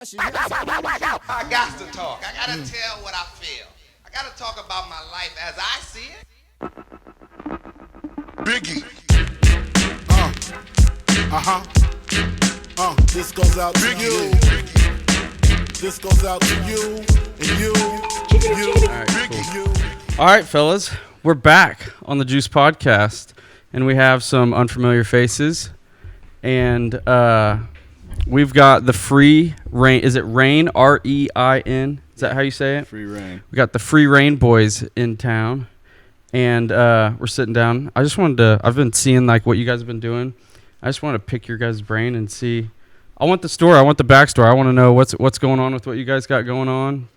I got to talk. I got to tell what I feel. I got to talk about my life as I see it. Biggie. This goes out to you. This goes out to you and you. All right, fellas, we're back on the Juice Podcast, and we have some unfamiliar faces, and we've got the Free Rein. Is it REIN? REIN? Is that how you say it? Free reign. We got the Free Rein boys in town, and we're sitting down. I just wanted to. I've been seeing like what you guys have been doing. I just want to pick your guys' brain and see. I want the story. I want the backstory. I want to know what's going on with what you guys got going on.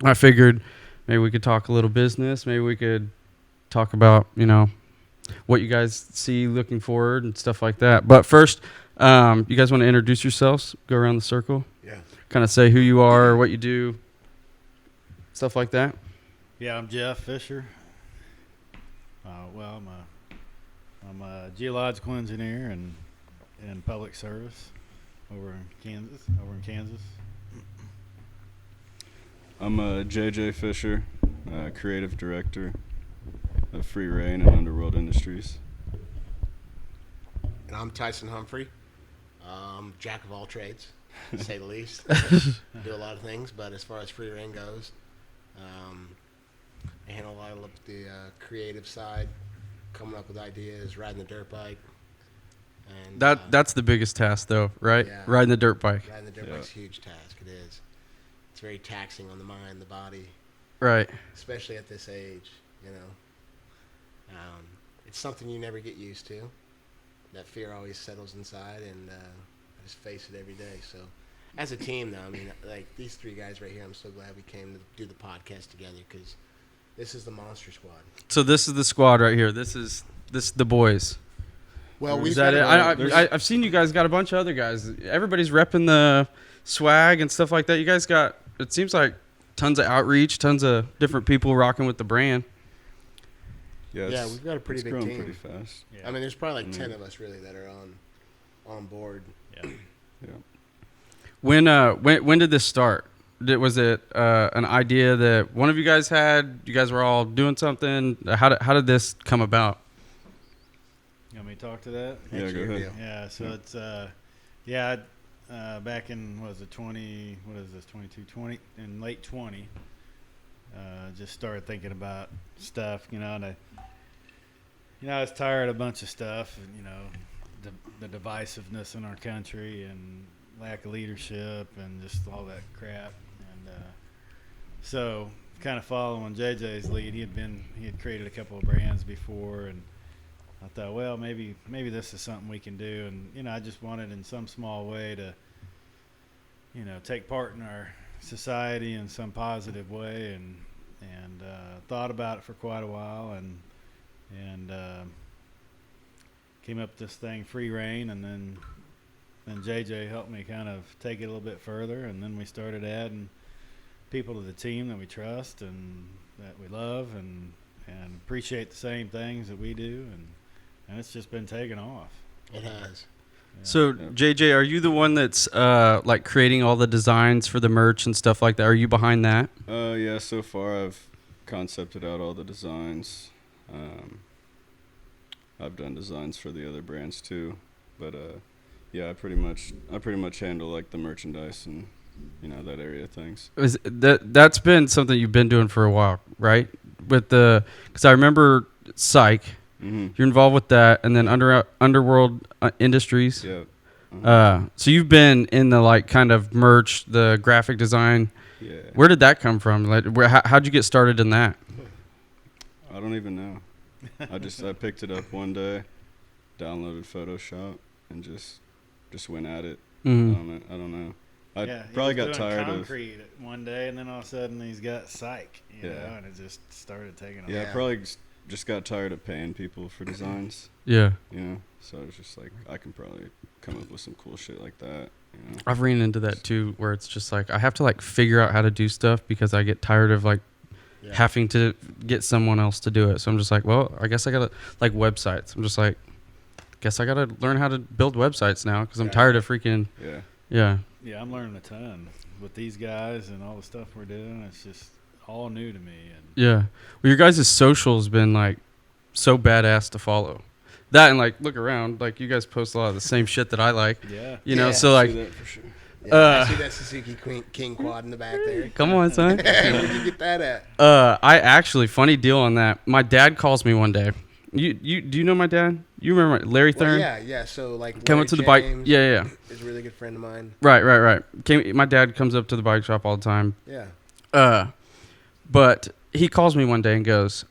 I figured maybe we could talk a little business. Maybe we could talk about, what you guys see looking forward and stuff like that. But first, you guys want to introduce yourselves? Go around the circle. Yeah. Kind of say who you are, what you do, stuff like that. Yeah, I'm Jeff Fisher. I'm a geological engineer and in public service over in Kansas. I'm JJ Fisher, creative director of Free Reign and Underworld Industries. And I'm Tyson Humphrey, jack of all trades, to say the least. Do a lot of things, but as far as Free Reign goes, I handle a lot of the creative side, coming up with ideas, riding the dirt bike. And That's the biggest task, though, right? Yeah. Riding the dirt bike. Riding the dirt bike's a huge task. It is. It's very taxing on the mind, the body, Right. especially at this age. It's something you never get used to. That fear always settles inside, and I just face it every day. So, as a team, though, I mean, like these three guys right here, I'm so glad we came to do the podcast together because this is the Monster Squad. So this is the squad right here. This is the boys. Well, Is that it? I've seen you guys got a bunch of other guys. Everybody's repping the swag and stuff like that. You guys got, it seems like, tons of outreach, tons of different people rocking with the brand. Yeah, we've got a pretty big growing team. pretty fast. Yeah. I mean, there's probably like 10 of us really that are on board. Yeah. Yeah. When did this start? Was it an idea that one of you guys had? You guys were all doing something. How did this come about? You want me to talk to that? Yeah, That's go your ahead. deal. Yeah, so it's back in 20 in late 20 just started thinking about stuff, and I was tired of a bunch of stuff, and the divisiveness in our country and lack of leadership and just all that crap, and so kind of following JJ's lead. He had created a couple of brands before, and I thought, well, maybe this is something we can do. And, I just wanted in some small way to, take part in our society in some positive way, and thought about it for quite a while, and came up with this thing, Free Reign, and then JJ helped me kind of take it a little bit further, and then we started adding people to the team that we trust and that we love and appreciate the same things that we do, and it's just been taking off. It has. Yeah. So JJ, are you the one that's like creating all the designs for the merch and stuff like that? Are you behind that? Yeah, so far I've concepted out all the designs. I've done designs for the other brands too, but yeah, I pretty much handle like the merchandise and that area of things. That's been something you've been doing for a while, right? Because I remember Psych. Mm-hmm. You're involved with that, and then Underworld Industries. Yeah. So you've been in the like kind of merch, the graphic design. Yeah. Where did that come from? Like, how'd you get started in that? I don't even know. I picked it up one day, downloaded Photoshop, and just went at it. Mhm. I don't know. He probably was got doing tired of. concrete one day, and then all of a sudden he's got Psych, Yeah. and it just started taking off. Yeah, Yeah. I probably just got tired of paying people for designs. Yeah, So I was just like, I can probably come up with some cool shit like that. I've ran into that too, where it's just like I have to like figure out how to do stuff because I get tired of like Yeah. having to get someone else to do it. So I'm just like, well, I guess I gotta like websites. I'm just like, guess I gotta learn how to build websites now because I'm Yeah. tired of freaking Yeah. yeah I'm learning a ton with these guys and all the stuff we're doing. It's just all new to me. And Yeah. Well, your guys' social has been like so badass to follow. That and like look around, like you guys post a lot of the same shit that I like. yeah, You know, Yeah. so See like, that for sure. Yeah, I see that Suzuki King quad in the back there. come on, son. Where'd you get that at? I actually, funny deal on that. My dad calls me one day. Do you know my dad? You remember Larry Well, Thurn? yeah. So like, Came Larry up to the bike. James Yeah. is a really good friend of mine. Right. My dad comes up to the bike shop all the time. Yeah. But he calls me one day and goes,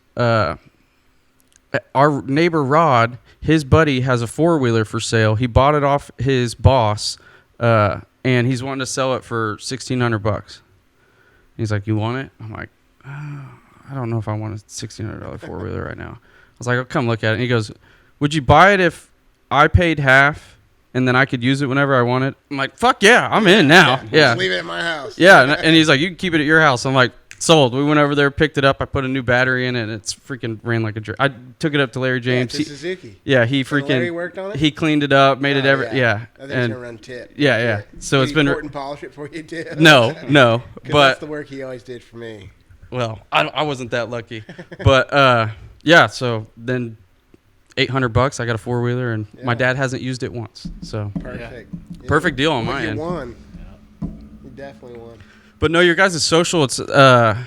our neighbor Rod, his buddy has a 4-wheeler for sale. He bought it off his boss, and he's wanting to sell it for $1,600. He's like, you want it? I'm like, I don't know if I want a $1,600 4-wheeler right now. I was like, I'll come look at it. And he goes, would you buy it if I paid half and then I could use it whenever I wanted? I'm like, fuck yeah, I'm in now. Yeah. Just leave it at my house. Yeah, and he's like, you can keep it at your house. I'm like, sold. We went over there, picked it up. I put a new battery in it, and it's freaking ran like a jerk. I took it up to Larry Yeah, James. to Suzuki. Yeah, he So Larry freaking worked on it? he cleaned it up, made it Oh, every yeah. I think he's And gonna run tip. yeah. So it's Did he been port and polish it for you too? no, 'Cause that's but the work he always did for me. well, I wasn't that lucky, but yeah. So then $800, I got a 4-wheeler, and my Yeah. dad hasn't used it once. So Perfect. Yeah. perfect deal on Well, my you end. won. You definitely won. But no, your guys' social. It's I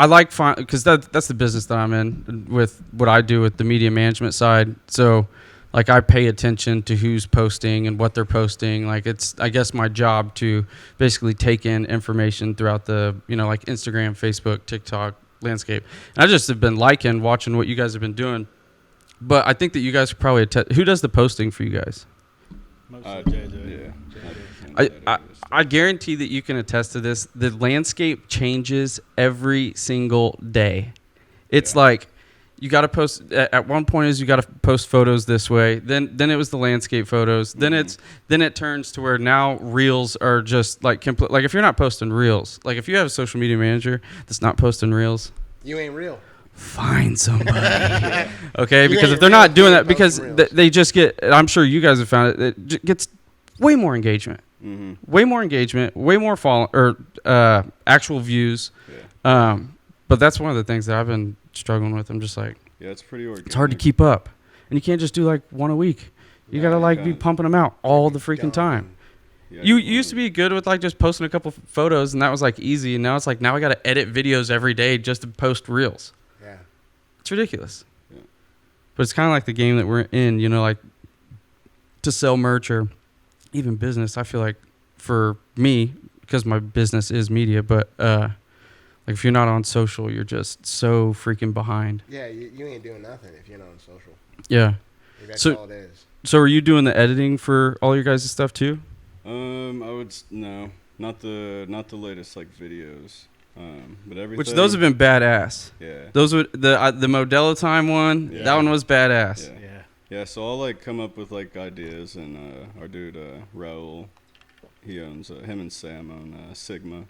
like because that's the business that I'm in with what I do with the media management side. So like I pay attention to who's posting and what they're posting. Like it's I guess my job to basically take in information throughout the like Instagram, Facebook, TikTok landscape. And I just have been watching what you guys have been doing. But I think that you guys probably who does the posting for you guys? mostly JJ. Yeah. I guarantee that you can attest to this. The landscape changes every single day. It's like you got to post at one point is you got to post photos this way. Then it was the landscape photos. Then it turns to where now reels are just like complete. Like if you're not posting reels, like if you have a social media manager that's not posting reels, You ain't real. find somebody. Okay, You because ain't if they're real not if you doing ain't that, because posting reels. they just get. I'm sure you guys have found it gets way more engagement. Mm-hmm. Way more engagement, way more actual views. Yeah. But that's one of the things that I've been struggling with. I'm just like, Yeah, it's pretty organic. it's hard to keep up, and you can't just do like one a week. You gotta like be can't. pumping them out all the freaking time. Yeah, You wanna- used to be good with like just posting a couple photos, and that was like easy. And now it's like now I gotta edit videos every day just to post reels. Yeah. It's ridiculous. Yeah. But it's kind of like the game that we're in. Like to sell merch or even business. I feel like for me, because my business is media, but like if you're not on social, you're just so freaking behind. Yeah, you ain't doing nothing if you're not on social. Yeah. That's So- all it is. So are you doing the editing for all your guys' stuff too? I would no, not the latest like videos. But everything. Which those have been badass. Yeah. Those were the Modelo time one. Yeah. That one was badass. Yeah. Yeah. Yeah, so I'll like come up with like ideas, and our dude Raul, he owns him and Sam own Sigma,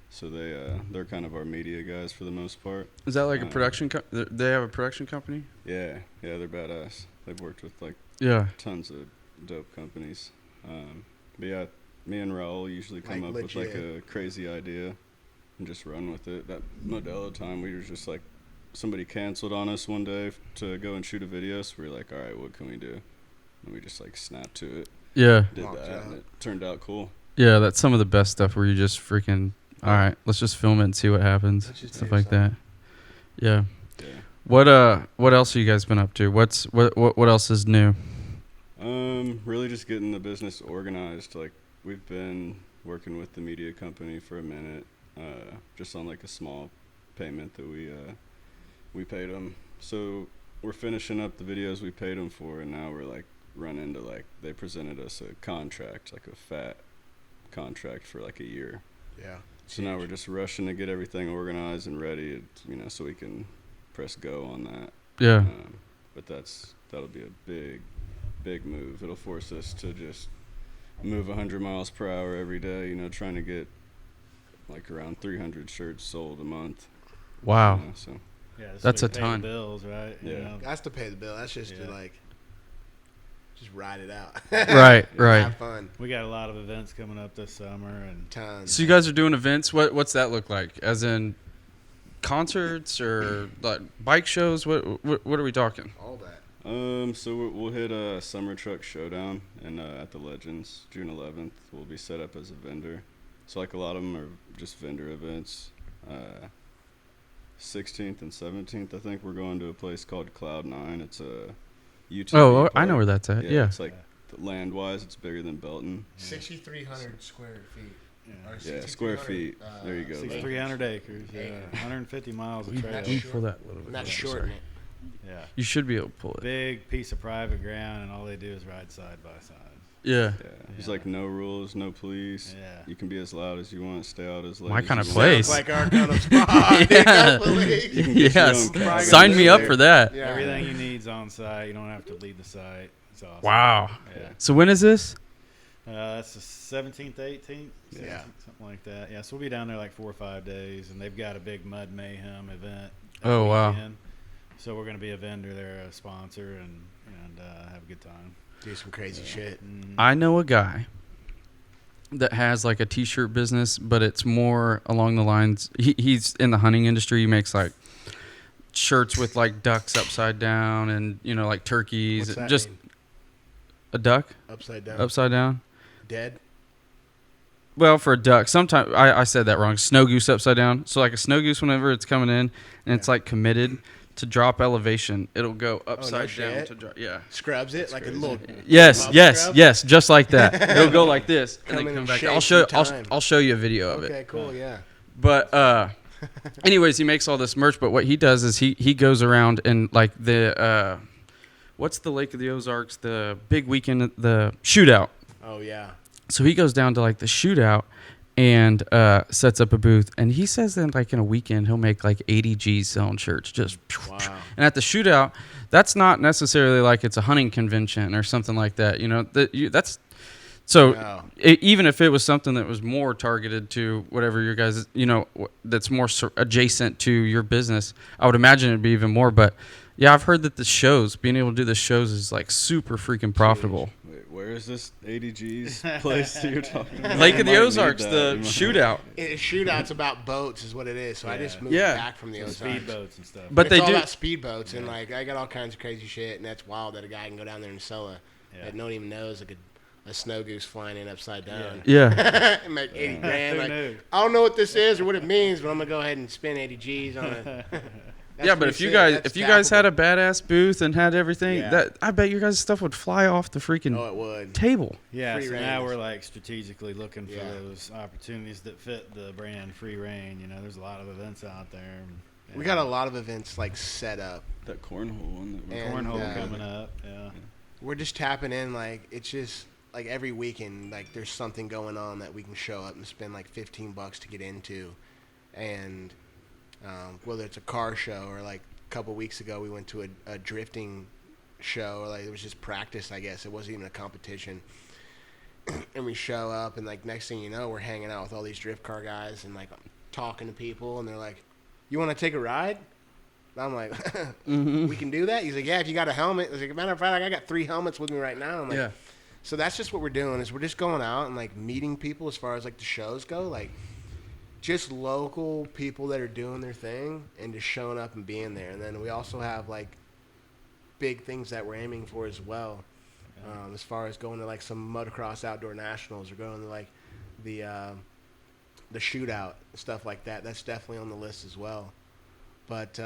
so they're kind of our media guys for the most part. Is that like a production? They have a production company. Yeah, they're badass. They've worked with like Yeah. tons of dope companies. But yeah, me and Raul usually come Like up with like legit. a crazy idea and just run with it. That Modelo time, we were just like, somebody canceled on us one day to go and shoot a video, so we were like, all right, what can we do? And we just like snapped to it, Yeah. did Knocked that, out. and it turned out cool. Yeah. That's some of the best stuff where you just freaking. All right, let's just film it and see what happens. Let's just Stuff do like that. something. Yeah. Yeah. What else have you guys been up to? What else is new? Really just getting the business organized. Like we've been working with the media company for a minute, just on like a small payment that we paid them. So we're finishing up the videos we paid them for, and now we're like running to like they presented us a contract, like a fat contract for like a year. Yeah. So now we're just rushing to get everything organized and ready, so we can press go on that. Yeah. But that'll be a big move. It'll force us to just move 100 miles per hour every day, trying to get like around 300 shirts sold a month. Wow. So Yeah, That's so a we pay ton. the bills, right? Yeah. That's to pay the bill. That's just Yeah. to just ride it out. Right, right. Have fun. We got a lot of events coming up this summer, and Tons. So you guys are doing events. What's that look like? As in concerts or like bike shows? What are we talking? All that. So we'll hit a summer truck showdown and at the Legends June 11th. We'll be set up as a vendor. So like a lot of them are just vendor events. 16th and 17th, I think we're going to a place called Cloud 9. It's a UTV Oh, I park. know where that's at. Yeah. It's like land wise, it's bigger than Belton. 6,300 square feet. yeah, Or Yeah, square 6,300, feet. There you go. 6,300 acres, yeah, Acres. 150 miles of You trail. can pull that a little bit. Not closer. short in it. Yeah, You should be able to pull it. big piece of private ground, and all they do is ride side by side. Yeah. Yeah. There's like no rules, no police. Yeah. You can be as loud as you want, stay out as late. My as kinda you place. Sounds like our kind of spot. Yeah. No police. You can get your Yes. own cabin. Sign me up there. for that. Yeah. Everything you need's on site. You don't have to leave the site. It's awesome. Wow. Yeah. So when is this? That's the 17th, 18th, Yeah. something like that. Yeah, so we'll be down there like 4 or 5 days, and they've got a big Mud Mayhem event. that Oh, wow. weekend. So we're going to be a vendor there, a sponsor, and have a good time. Do some crazy shit. I know a guy that has like a t-shirt business, but it's more along the lines. He's in the hunting industry. He makes like shirts with like ducks upside down and like turkeys. What's that Just mean? a duck Upside down. upside down. Dead. Well, for a duck, sometimes I said that wrong. Snow goose upside down. So like a snow goose, whenever it's coming in and it's like committed to drop elevation, it'll go upside down shit. to drop. Yeah. Scrubs it like a little. Yes, Bob yes, scrub? yes, just like that. It'll go like this and Come then in come and back. shake I'll show. through time. I'll show you a video of it. Okay, cool, yeah. But anyways, he makes all this merch. But what he does is he goes around and like the what's the Lake of the Ozarks? The big weekend, the shootout. Oh yeah. So he goes down to like the shootout and sets up a booth. And he says that like in a weekend he'll make like 80 G's selling shirts. Just Wow. and at the shootout, that's not necessarily like it's a hunting convention or something like that. That's so No. even if it was something that was more targeted to whatever your guys, that's more adjacent to your business, I would imagine it'd be even more. But yeah, I've heard that the shows, being able to do the shows, is like super freaking profitable. Wait, where is this 80 G's place that you're talking about? Lake of I the might need Ozarks, that. the You might- shootout. Shootout's about boats, is what it is. So I Yeah. just moved Yeah. back from the Ozarks. Speedboats and stuff. But It's they all do. about speedboats, and like I got all kinds of crazy shit, and that's wild that a guy can go down there and sell that no one even knows, like a snow goose flying in upside down. Yeah. And make 80 grand. Who Like, knew? I don't know what this is or what it means, but I'm gonna go ahead and spend 80 G's on it. Yeah, but if you guys had a badass booth and had everything, Yeah. that I bet your guys' stuff would fly off the freaking oh, it would. table. Yeah, Free so reign now is- we're like strategically looking for Yeah. those opportunities that fit the brand Free Reign. There's a lot of events out there. We got a lot of events like set up. That cornhole one that we're And, cornhole uh, coming up. Yeah. We're just tapping in. Like it's just like every weekend, like there's something going on that we can show up and spend like $15 to get into, and whether it's a car show or like a couple weeks ago we went to a drifting show. Like it was just practice, I guess. It wasn't even a competition. And we show up, and like next thing you know, we're hanging out with all these drift car guys and like talking to people, and they're like, "You want to take a ride?" And I'm like, "We can do that." He's like, "Yeah, if you got a helmet." I was like, "Matter of fact, I got 3 helmets with me right now." I'm like, Yeah. So that's just what we're doing, is we're just going out and like meeting people as far as like the shows go, like just local people that are doing their thing and just showing up and being there. And then we also have like big things that we're aiming for as well. As far as going to like some motocross outdoor nationals or going to like the shootout and stuff like that. That's definitely on the list as well. But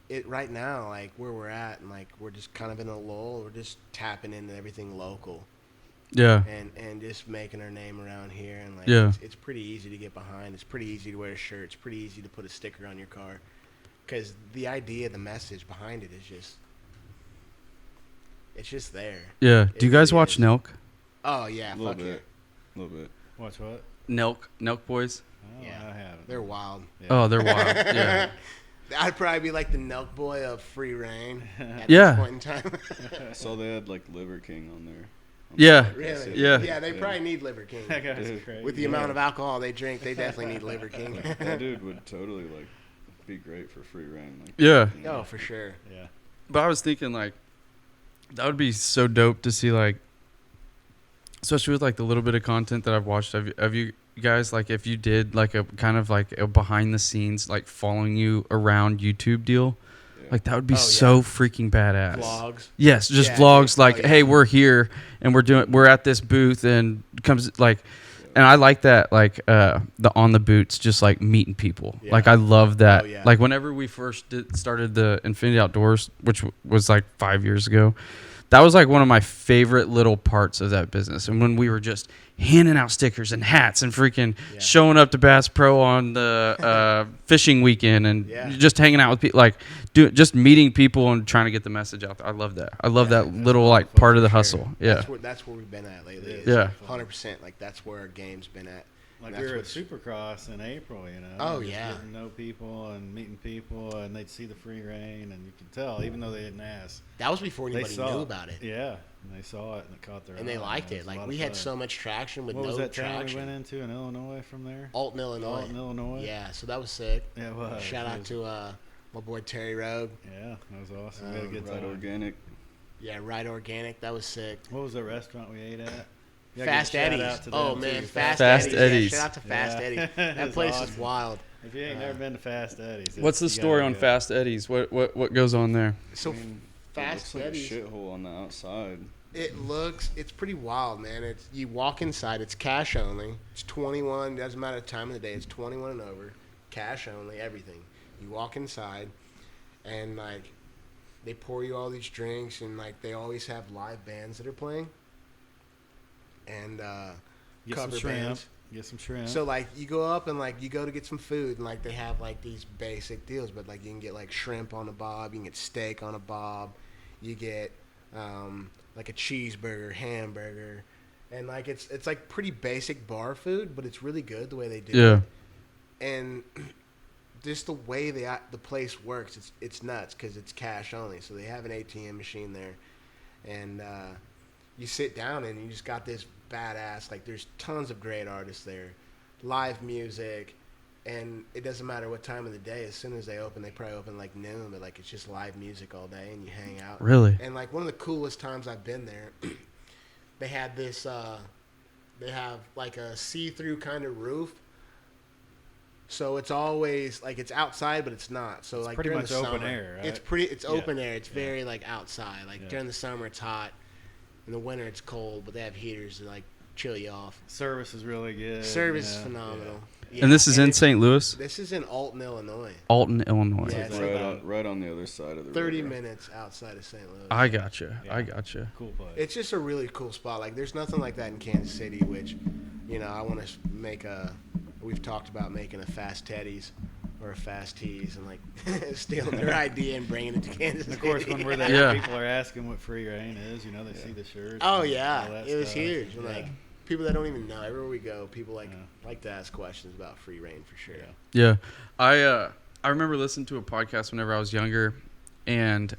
it right now, like where we're at, and like we're just kind of in a lull. We're just tapping into everything local Yeah. and just making our name around here. And like Yeah. it's pretty easy to get behind. It's pretty easy to wear a shirt. It's pretty easy to put a sticker on your car, because the idea, the message behind it is just. It's just there. Yeah. Do you guys really watch is. Nelk? Oh yeah, A little fuck yeah. bit. A little bit. Watch what? Nelk Boys. Oh, Yeah. I haven't. They're wild. Yeah. Oh, they're wild. Yeah. I'd probably be like the Nelk boy of Free Reign at Yeah. this point in time. I saw they had like Liver King on there. Yeah. Really? Yeah. Yeah, they probably need Liver King. That guy's Dude. crazy. With the amount of alcohol they drink, they definitely need Liver King. That dude would totally like be great for Free Reign. Like, Yeah. Oh, for sure. Yeah. But I was thinking like, That would be so dope to see, like, especially with like the little bit of content that I've watched. Have you guys, like, if you did like a kind of like a behind the scenes, like following you around YouTube deal, like that would be so freaking badass. Vlogs. Yes, just Yeah, vlogs. dude. Like, hey, we're here and we're at this booth and comes like, and I like that, like the on the boots, just like meeting people. Yeah. Like I love that. Oh, yeah. Like whenever we first started the Infinity Outdoors, which was like 5 years ago, that was like one of my favorite little parts of that business. And when we were just handing out stickers and hats and freaking showing up to Bass Pro on the fishing weekend and just hanging out with people, like just meeting people and trying to get the message out there. I love that. I love that little like part of the hustle. Yeah. That's where we've been at lately. Yeah. 100%. Like that's where our game's been at. Like we were at Supercross in April, you know. Oh, just yeah. getting to know people and meeting people, and they'd see the free reign, and you could tell, even though they didn't ask. That was before They anybody saw knew it. about it. Yeah, and they saw it and it caught their eye. And they liked It it. was a Like lot we of had fun. so much traction with What was no that town we traction. went into in Illinois from there? Alton, Illinois. Alton, Illinois. Yeah, so that was sick. Yeah, it was. Shout out to my boy Terry Rogue. Yeah, that was awesome. We had a good Right time. organic. Yeah, Right Organic. That was sick. What was the restaurant we ate at? You gotta Fast give a shout Eddie's. out to Oh them, man, too. Fast Fast Eddie's. Eddie's. Yeah, shout out to Fast Yeah. Eddie's. That It's place is awesome. wild. If you ain't never been to Fast Eddie's, What's the you story gotta on go. Fast Eddie's? What goes on there? So It Fast looks like a Eddie's. shithole on the outside. It's pretty wild, man. It's you walk inside, it's cash only. It's 21, doesn't matter the time of the day, it's 21 and over. Cash only, everything. You walk inside and like they pour you all these drinks and like they always have live bands that are playing. And Get some cover shrimp. bands. Get some shrimp. So like you go up and like you go to get some food and like they have like these basic deals, but like you can get like shrimp on a bob, you can get steak on a bob, you get like a cheeseburger, hamburger, and like it's like pretty basic bar food, but it's really good the way they do Yeah. it. And just the way the place works, it's nuts because it's cash only. So they have an ATM machine there, and you sit down and you just got this badass, like there's tons of great artists there, live music, and it doesn't matter what time of the day. As soon as they open, they probably open like noon, but like it's just live music all day and you hang out. Really? And like one of the coolest times I've been there, they had this they have like a see-through kind of roof. So it's always like it's outside, but it's not. So It's like pretty during much the open summer, air, right? It's Yeah. open air. It's Yeah. very like outside. Like Yeah. during the summer, it's hot. In the winter, it's cold, but they have heaters to like chill you off. Service is really good. Service you is know? phenomenal. Yeah. Yeah, And this is in it's- St. Louis? This is in Alton, Illinois. Alton, Illinois. Yeah, it's Right on the other side of the 30 river. minutes outside of St. Louis. I gotcha. Yeah. I gotcha. Cool place. It's just a really cool spot. Like, there's nothing like that in Kansas City, which, you know, I want to make a. We've talked about making a Fast Teddy's or a Fast Tees and, like, stealing their idea and bringing it to Kansas And City. of course, when we're there, Yeah. people are asking what free reign is. You know, they see the shirts. Oh, and yeah. all that It was stuff. huge. And, Yeah. like, people that don't even know, everywhere we go, people, like, Yeah. like to ask questions about free reign for sure. Yeah. Yeah. I remember listening to a podcast whenever I was younger, and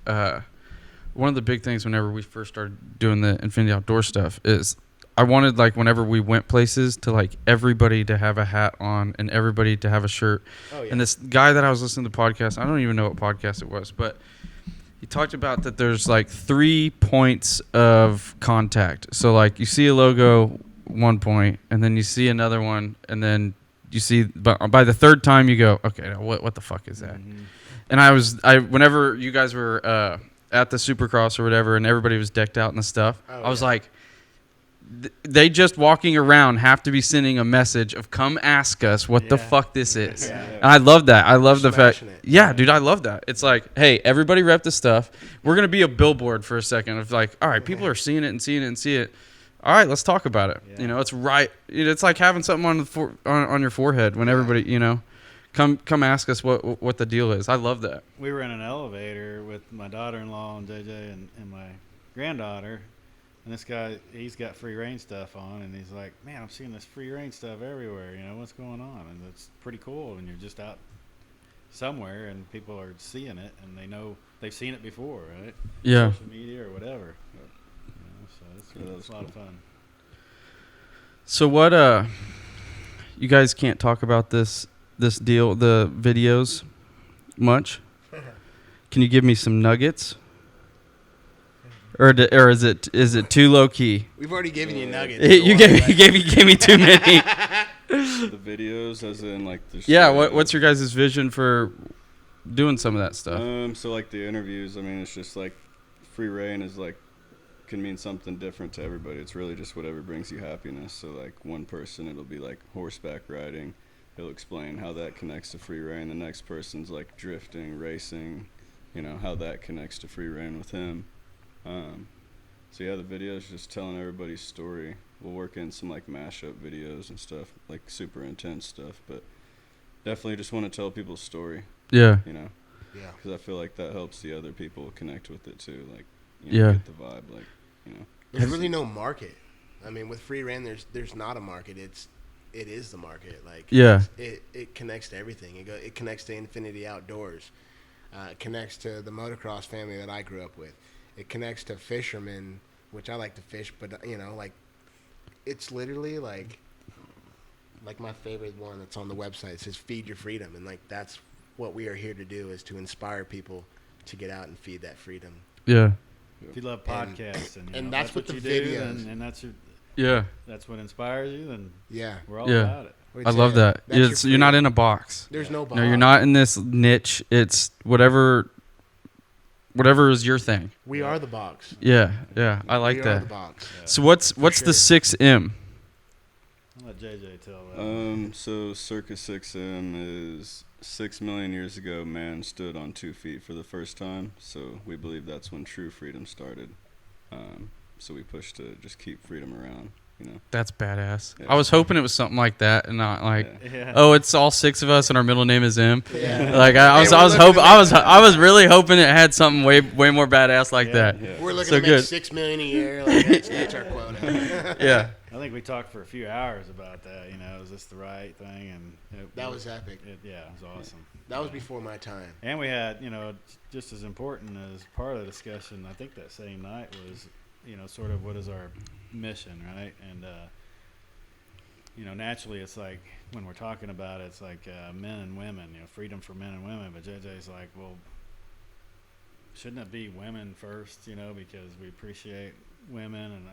one of the big things whenever we first started doing the Infinity Outdoor stuff is I wanted, like, whenever we went places to, like, everybody to have a hat on and everybody to have a shirt. Oh, yeah. And this guy that I was listening to the podcast, I don't even know what podcast it was, but he talked about that there's like 3 points of contact. So like you see a logo 1 point, and then you see another one, and then you see, but by the third time you go, okay, now what the fuck is that? Mhm. And whenever you guys were at the Supercross or whatever, and everybody was decked out and the stuff, Oh, I was yeah. like, they just walking around have to be sending a message of come ask us what the Yeah. fuck this is. Yeah. And I love that. I love the fact. Smashing it. Yeah, dude, I love that. It's like, hey, everybody rep the stuff. We're going to be a billboard for a second of like, all right, people are seeing it and seeing it and see it. All right, let's talk about it. Yeah. You know, it's right. It's like having something on the on your forehead when everybody, you know, come ask us what the deal is. I love that. We were in an elevator with my daughter-in-law and JJ and my granddaughter, and this guy, he's got free reign stuff on, and he's like, man, I'm seeing this free reign stuff everywhere. You know, what's going on? And it's pretty cool when you're just out somewhere and people are seeing it and they know they've seen it before, right? Yeah. Social media or whatever. You know, so it's a lot of fun. So what? You guys can't talk about this deal, the videos, much. Can you give me some nuggets? or is it too low key? We've already given you nuggets. You gave me too many. The videos, as in like the Yeah, story. what's your guys' vision for doing some of that stuff? So like the interviews, I mean, it's just like free reign is like can mean something different to everybody. It's really just whatever brings you happiness. So like one person, it'll be like horseback riding. He'll explain how that connects to free reign. The next person's like drifting, racing, how that connects to free reign with him. So yeah, the videos just telling everybody's story. We'll work in some like mashup videos and stuff, like super intense stuff, but definitely just want to tell people's story. Yeah. Yeah. Because I feel like that helps the other people connect with it too. Like, get the vibe. Like, There's really no market. I mean, with free reign, there's not a market. It is the market. Like, Yeah. It connects to everything. It connects to Infinity Outdoors. It connects to the motocross family that I grew up with. It connects to fishermen, which I like to fish, but like it's literally like my favorite one that's on the website. It says "Feed Your Freedom," and like that's what we are here to do, is to inspire people to get out and feed that freedom. Yeah. If you love podcasts and that's what you the do, videos. and that's That's what inspires you, then Yeah. we're all Yeah. about it. I love that. That's You're not in a box. There's no box. No, you're not in this niche. It's whatever is your thing. We are the box. Yeah. I like we are that. the box. So what's sure. the 6M? I'll let JJ tell that. So Circa 6M is 6 million years ago, man stood on 2 feet for the first time. So we believe that's when true freedom started. So we push to just keep freedom around. That's badass. Yeah. I was hoping it was something like that, and not like, Yeah. oh, it's all 6 of us, and our middle name is M. Yeah. Like I was hoping, I was really hoping it had something way more badass like that. Yeah. We're looking So to make good. $6 million a year. Like that's our quota. Yeah. I think we talked for a few hours about that. Is this the right thing? And That was epic. it was awesome. That was before my time. And we had, just as important as part of the discussion, I think that same night was, sort of what is our mission, right? And, naturally it's like when we're talking about it, it's like men and women, freedom for men and women. But JJ's like, well, shouldn't it be women first, because we appreciate women and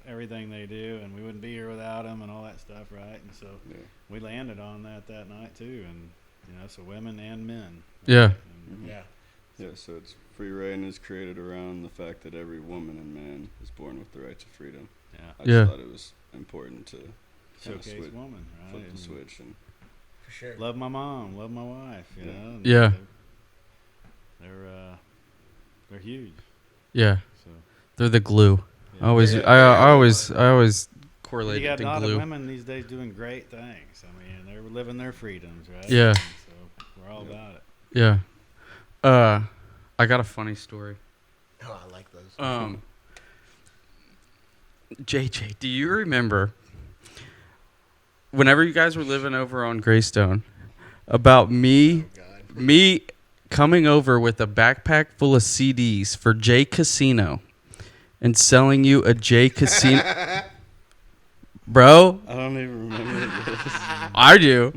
everything they do, and we wouldn't be here without them and all that stuff, right? And so we landed on that night too, and so women and men. Yeah. And, Yeah, so it's free reign is created around the fact that every woman and man is born with the right to freedom. I just thought it was important to showcase woman, right? flip the And switch. And For sure. love my mom, love my wife, Yeah. and Yeah. they're huge. Yeah. So They're the glue. yeah. I always correlate You it got to a lot of glue. women these days doing great things. I mean, they're living their freedoms, right? Yeah. And so we're all about it. Yeah. I got a funny story. Oh, I like those. JJ, do you remember whenever you guys were living over on Greystone about me coming over with a backpack full of CDs for J Casino and selling you a J Casino? Bro, I don't even remember this. I do.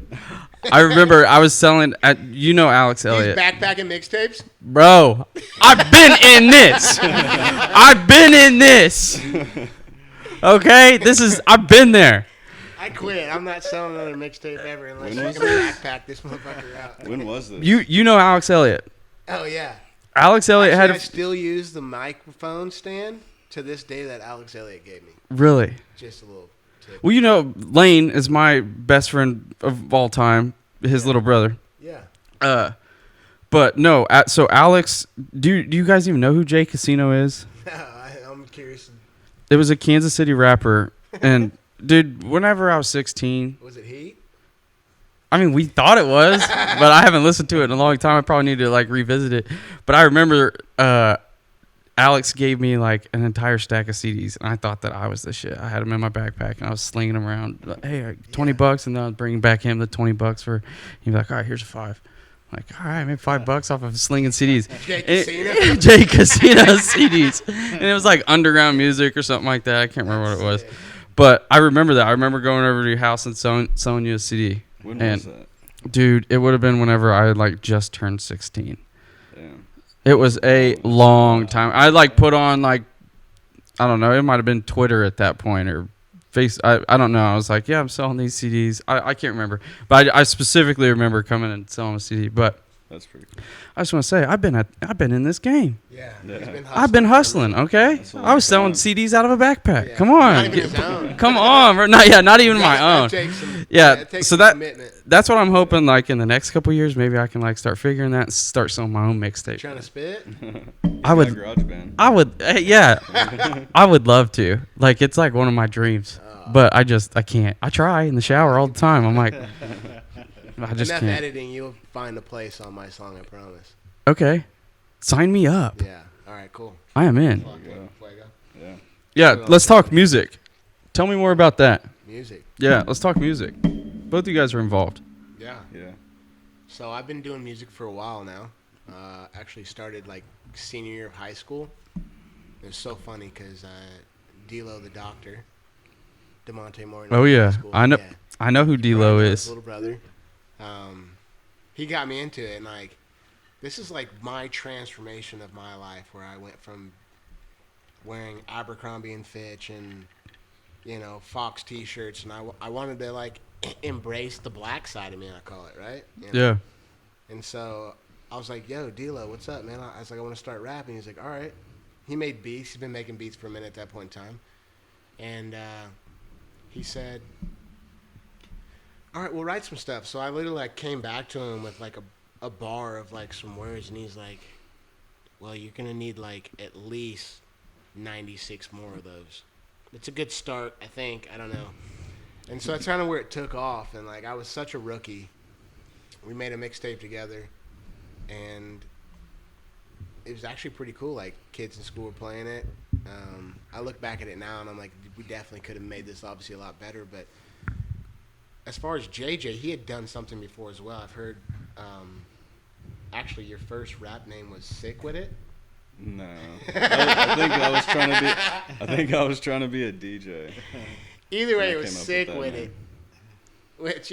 I remember I was selling at Alex Elliott. These backpacking mixtapes? Bro, I've been in this. I've been in this. Okay? I've been there. I quit. I'm not selling another mixtape ever unless When you was can backpack this motherfucker out. When was this? You know Alex Elliott. Oh, yeah. Alex Elliott Actually, I had still use the microphone stand to this day that Alex Elliott gave me. really. Just a little tip. Well, Lane is my best friend of all time, his little brother. Yeah. But no, so Alex, do you guys even know who J Casino is? I'm curious. It was a Kansas City rapper, and dude, whenever I was 16, Was it he? I mean, we thought it was, but I haven't listened to it in a long time. I probably need to revisit it. But I remember Alex gave me an entire stack of CDs, and I thought that I was the shit. I had them in my backpack, and I was slinging them around. Hey, $20, and then I was bringing back him the $20 for. He'd be like, all right, here's a $5. I'm like, all right, I made $5 off of slinging CDs. Jay Casino? J Casino CDs, and it was like underground music or something like that. I can't remember what it was, but I remember that. I remember going over to your house and selling you a CD. When and was that? dude, it would have been whenever I had just turned 16. Damn. It was a long time. I like put on like, I don't know, it might have been Twitter at that point or I don't know. I was like, yeah, I'm selling these CDs. I can't remember, but I specifically remember coming and selling a CD. But That's pretty cool. I just want to say I've been in this game. Yeah. Yeah. I've been hustling. Okay, That's a I was selling long time. CDs out of a backpack. Yeah. Come on, Not even his own. come on, bro. Not even my own. It takes so some that commitment. that's what I'm hoping. Like in the next couple of years, maybe I can like start figuring that and start selling my own mixtape. Trying to spit? I would. GarageBand. I would. Yeah, I would love to. Like it's like one of my dreams, but I can't. I try in the shower all the time. I'm like, I just Enough can't. editing, you'll find a place on my song, I promise. Okay, sign me up. Yeah. All right, cool. I am in. go. Fuego. Yeah. Yeah, let's talk music. Tell me more about that. Music. Yeah, let's talk music. Both of you guys are involved. Yeah. Yeah. So I've been doing music for a while now. Actually started like senior year of high school. It was so funny because D-Lo the Doctor, DeMonte Moore. Oh yeah, School, I know. yeah. I know who Brian D-Lo Jones' is. little brother. He got me into it, and like, this is like my transformation of my life, where I went from wearing Abercrombie and Fitch and Fox T-shirts, and I wanted to like embrace the black side of me, I call it, right? Yeah. And so I was like, "Yo, D-Lo, what's up, man?" I was like, "I want to start rapping." He's like, "All right." He made beats. He's been making beats for a minute at that point in time, and he said, "All right, we'll write some stuff." So I literally like came back to him with like a bar of like some words, and he's like, "Well, you're gonna need like at least 96 more of those." It's a good start, I think. I don't know. And so that's kind of where it took off. And like I was such a rookie. We made a mixtape together, and it was actually pretty cool. Like kids in school were playing it. I look back at it now, and I'm like, we definitely could have made this obviously a lot better, but. As far as JJ, he had done something before as well. I've heard, actually, your first rap name was Sick With It. No, I think I was trying to be. I think I was trying to be a DJ. Either way, I it was came up Sick with that With name. It, which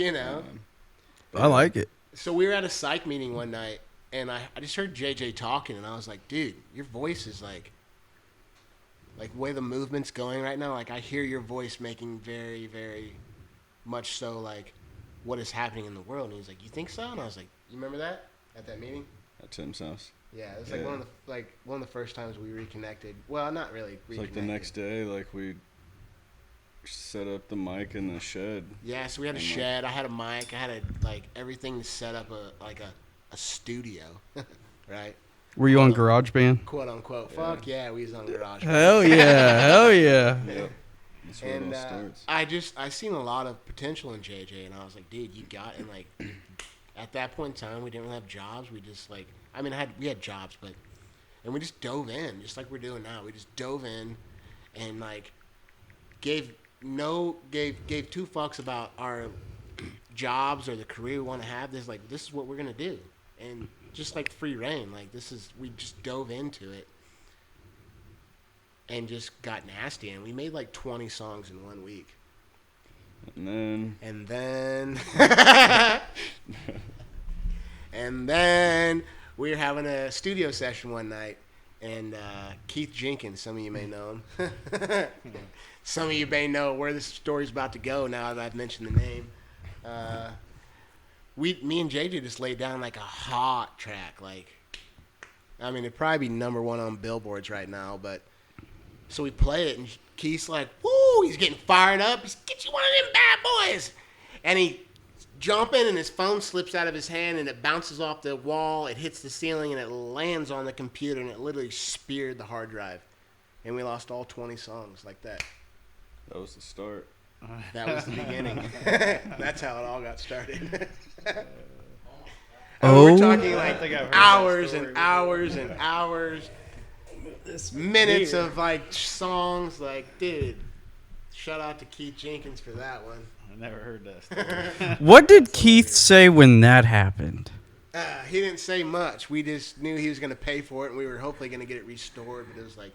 I like it. So we were at a psych meeting one night, and I just heard JJ talking, and I was like, dude, your voice is like the way the movement's going right now. Like I hear your voice making very, very much so like what is happening in the world. And he was like, "You think so?" And I was like, "You remember that at that meeting?" At Tim's house. Yeah, it was like one of the first times we reconnected. Well, not really It's reconnected. like the next day, like we set up the mic in the shed. Yeah, so we had a And, like- shed. I had a mic. I had everything to set up a studio, right? Were you on GarageBand? Quote unquote. Fuck yeah, we was on Garage. Hell yeah! Hell yeah! Yep. That's where And it all starts. I seen a lot of potential in JJ, and I was like, dude, you got. And like at that point in time, we didn't really have jobs. We just like, I mean, we had jobs, and we just dove in, just like we're doing now. We just dove in, and like gave two fucks about our jobs or the career we want to have. This is what we're gonna do, and just like free reign. Like we just dove into it. And just got nasty, and we made like 20 songs in 1 week. And then we were having a studio session one night, and Keith Jenkins, some of you may know him. Some of you may know where this story's about to go now that I've mentioned the name. Me and JJ just laid down like a hot track. Like, I mean, it'd probably be number one on billboards right now, but. So we play it, and Keith's like, woo, he's getting fired up. He's, get you one of them bad boys. And he jumping, and his phone slips out of his hand, and it bounces off the wall. It hits the ceiling, and it lands on the computer, and it literally speared the hard drive. And we lost all 20 songs like that. that was the start. That was the beginning. That's how it all got started. Oh. We're talking I like think I've heard that hours story and hours and hours. Minutes of like songs, like, dude, shout out to Keith Jenkins for that one. I never heard that story. What did Keith say when that happened? He didn't say much. We just knew he was going to pay for it, and we were hopefully going to get it restored. But it was like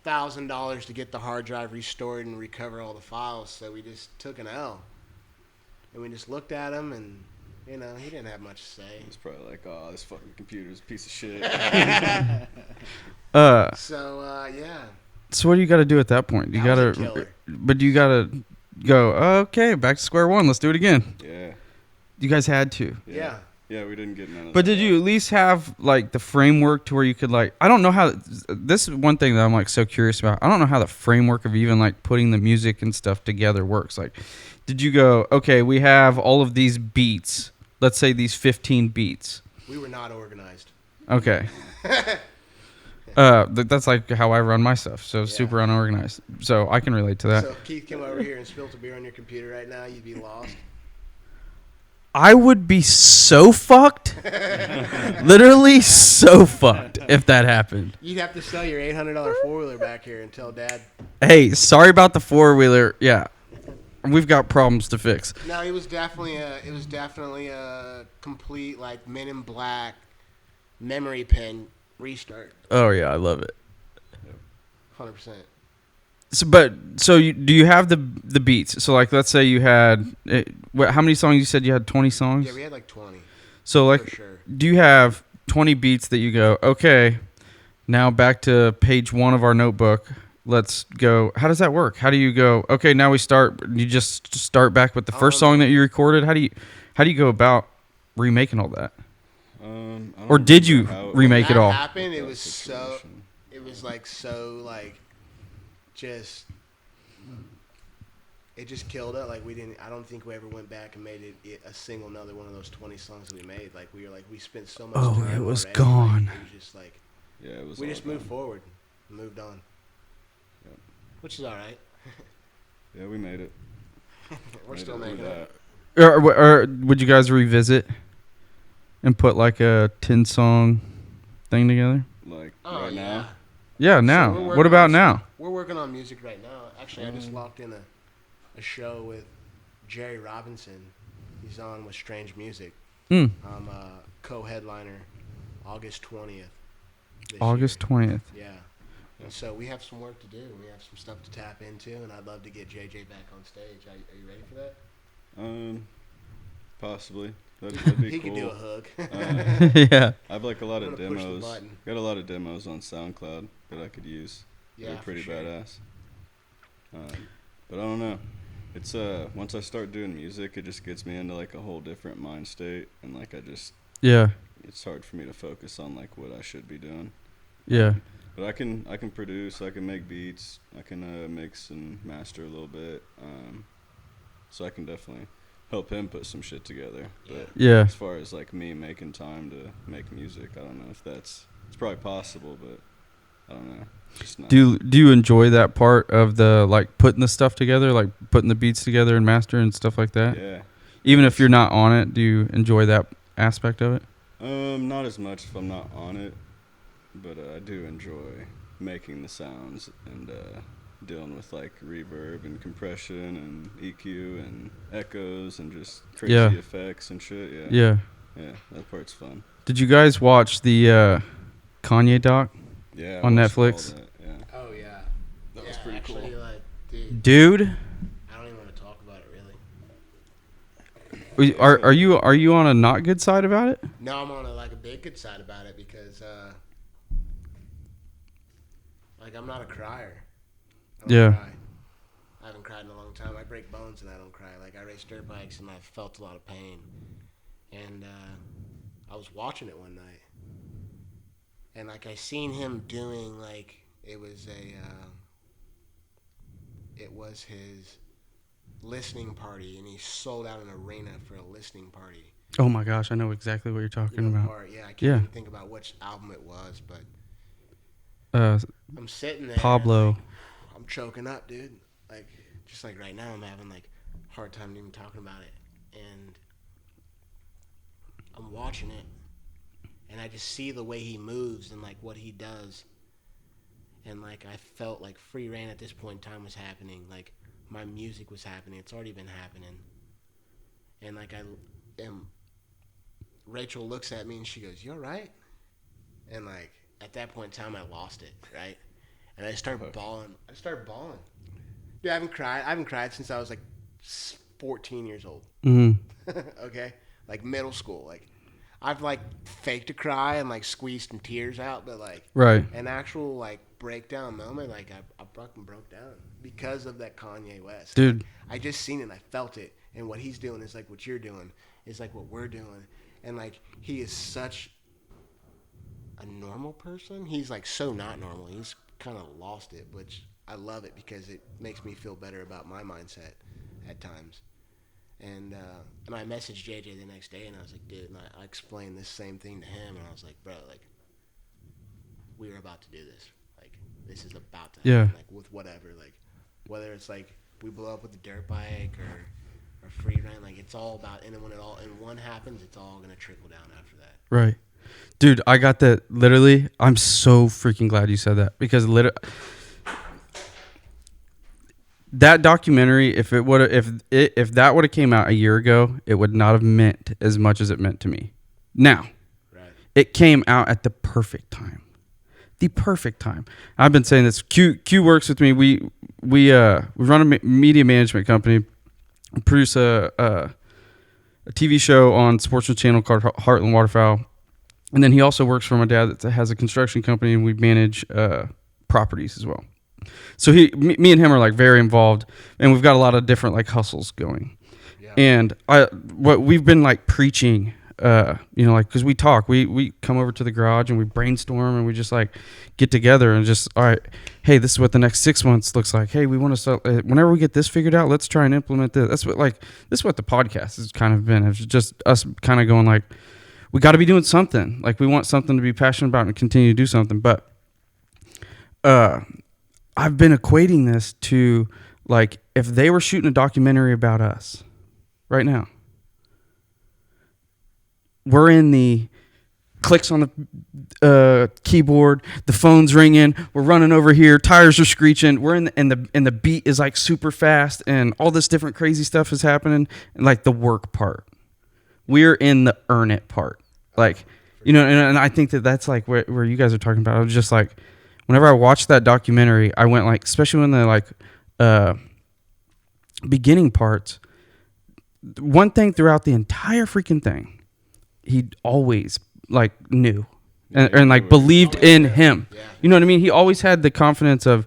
$1,000 to get the hard drive restored and recover all the files. So we just took an L, and we just looked at him, and You know, he didn't have much to say. He's probably like, oh, this fucking computer's a piece of shit. So yeah. So what do you got to do at that point? You That got was a killer. to, but you got to go. Okay, back to square one. Let's do it again. Yeah. You guys had to. Yeah. Yeah, we didn't get none of But that. did you at least have like the framework to where you could like? I don't know how. This is one thing that I'm like so curious about. I don't know how the framework of even like putting the music and stuff together works. Like, did you go? Okay, we have all of these beats. Let's say these 15 beats. We were not organized. Okay. That's like how I run my stuff. So super unorganized. So I can relate to that. So if Keith came over here and spilled a beer on your computer right now, you'd be lost. I would be so fucked. Literally so fucked if that happened. You'd have to sell your $800 four-wheeler back here and tell Dad. Hey, sorry about the four-wheeler. Yeah. We've got problems to fix. No, it was definitely a complete like Men in Black memory pen restart. Oh yeah, I love it. 100%. So do you have the beats? So like, let's say you had how many songs? You said you had 20 songs. Yeah, we had like 20. So like, For sure. do you have 20 beats that you go? Okay, now back to page 1 of our notebook. Let's go. How does that work? How do you go? Okay, now we start. You just start back with the first song that you recorded. How do you go about remaking all that? I don't Or did you remember how remake it all? Happened. It that was situation. it just killed it. Like I don't think we ever went back and made it a single another one of those 20 songs that we made. Like we spent so much time. Oh, it was already. gone. Like, it was just like Yeah, it was. we all just moved gone. forward, moved on, which is all right. Yeah, we made it. We're Made still it making through it. Or would you guys revisit and put like a 10-song thing together? Like Oh right yeah. now. Yeah, now. we're What working about on- now? We're working on music right now. Actually, I just locked in a show with Jerry Robinson. He's on with Strange Music. Mm. I'm a co-headliner August 20th. this August year. 20th. Yeah. And so we have some work to do. We have some stuff to tap into, and I'd love to get JJ back on stage. Are you ready for that? Possibly. That'd be He cool. could do a hook. Yeah. I have like a lot I'm of gonna push the demos. button. Got a lot of demos on SoundCloud that I could use. Yeah, They're for pretty sure. badass. But I don't know. It's once I start doing music, it just gets me into like a whole different mind state, and like Yeah. it's hard for me to focus on like what I should be doing. Yeah. But I can produce, I can make beats, I can mix and master a little bit. So I can definitely help him put some shit together. But Yeah. as far as like me making time to make music, I don't know if it's probably possible, but I don't know. Just not. Do you enjoy that part of the like putting the stuff together, like putting the beats together and mastering and stuff like that? Yeah. Even if you're not on it, do you enjoy that aspect of it? Not as much if I'm not on it, but I do enjoy making the sounds and dealing with like reverb and compression and EQ and echoes and just crazy Yeah. effects and shit. Yeah. Yeah. Yeah, that part's fun. Did you guys watch the Kanye doc? Yeah. On I watched all Netflix? that, yeah. Oh, yeah. That yeah, was pretty actually, cool. like, dude, Dude, I don't even want to talk about it, really. are you on a not good side about it? No, I'm on a big good side about it because, I'm not a crier. I don't Yeah. cry. I haven't cried in a long time. I break bones and I don't cry. Like, I race dirt bikes and I've felt a lot of pain. And I was watching it one night. And, I seen him doing, it was his listening party, and he sold out an arena for a listening party. Oh my gosh, I know exactly what you're You talking know the about. part? Yeah, I can't Yeah. even think about which album it was, but I'm sitting there. Pablo. I'm choking up, dude. Just like right now, I'm having hard time even talking about it. And I'm watching it, and I just see the way he moves and what he does. And I felt like free reign at this point in time was happening. My music was happening. It's already been happening. And Rachel looks at me and she goes, "You all right?" And at that point in time, I lost it, right? And I started bawling. Dude, I haven't cried since I was 14 years old. Mm-hmm. Okay? like middle school. Like I've like faked a cry and like squeezed some tears out, but like Right. an actual like breakdown moment, like I fucking broke down because of that Kanye West. Dude. Like, I just seen it and I felt it, and what he's doing is like what you're doing is like what we're doing, and like he is such a normal person. He's like so not normal. He's kind of lost it, which I love it because it makes me feel better about my mindset at times. And I messaged JJ the next day, and I was like, dude, and I explained this same thing to him, and I was like, bro, like, we are about to do this. Like, this is about to happen. Like, with whatever. Like, whether it's like we blow up with a dirt bike or free run, like, it's all about, and then when one happens, it's all going to trickle down after that. Right. Dude, I got that literally. I'm so freaking glad you said that because that documentary, if that would have came out a year ago, it would not have meant as much as it meant to me. Now, it came out at the perfect time. The perfect time. I've been saying this. Q works with me. We run a media management company, produce a TV show on Sportsman's Channel called Heartland Waterfowl. And then he also works for my dad that has a construction company, and we manage properties as well. So me and him are like very involved, and we've got a lot of different like hustles going. Yeah. And what we've been like preaching, like because we talk, we come over to the garage and we brainstorm and we just like get together and just, all right, hey, this is what the next 6 months looks like. Hey, we want to start whenever we get this figured out, let's try and implement this. This is what the podcast has kind of been. It's just us kind of going like, we got to be doing something. Like we want something to be passionate about and continue to do something. But I've been equating this to like if they were shooting a documentary about us right now. We're in the clicks on the keyboard, the phone's ringing, we're running over here, tires are screeching, we're in the beat is like super fast and all this different crazy stuff is happening, and like the work part. We're in the earn it part. Like, and I think that's like where you guys are talking about. I was just like, whenever I watched that documentary, I went like, especially when the like beginning parts, one thing throughout the entire freaking thing, he always like knew and like believed in him. Yeah. You know what I mean? He always had the confidence of,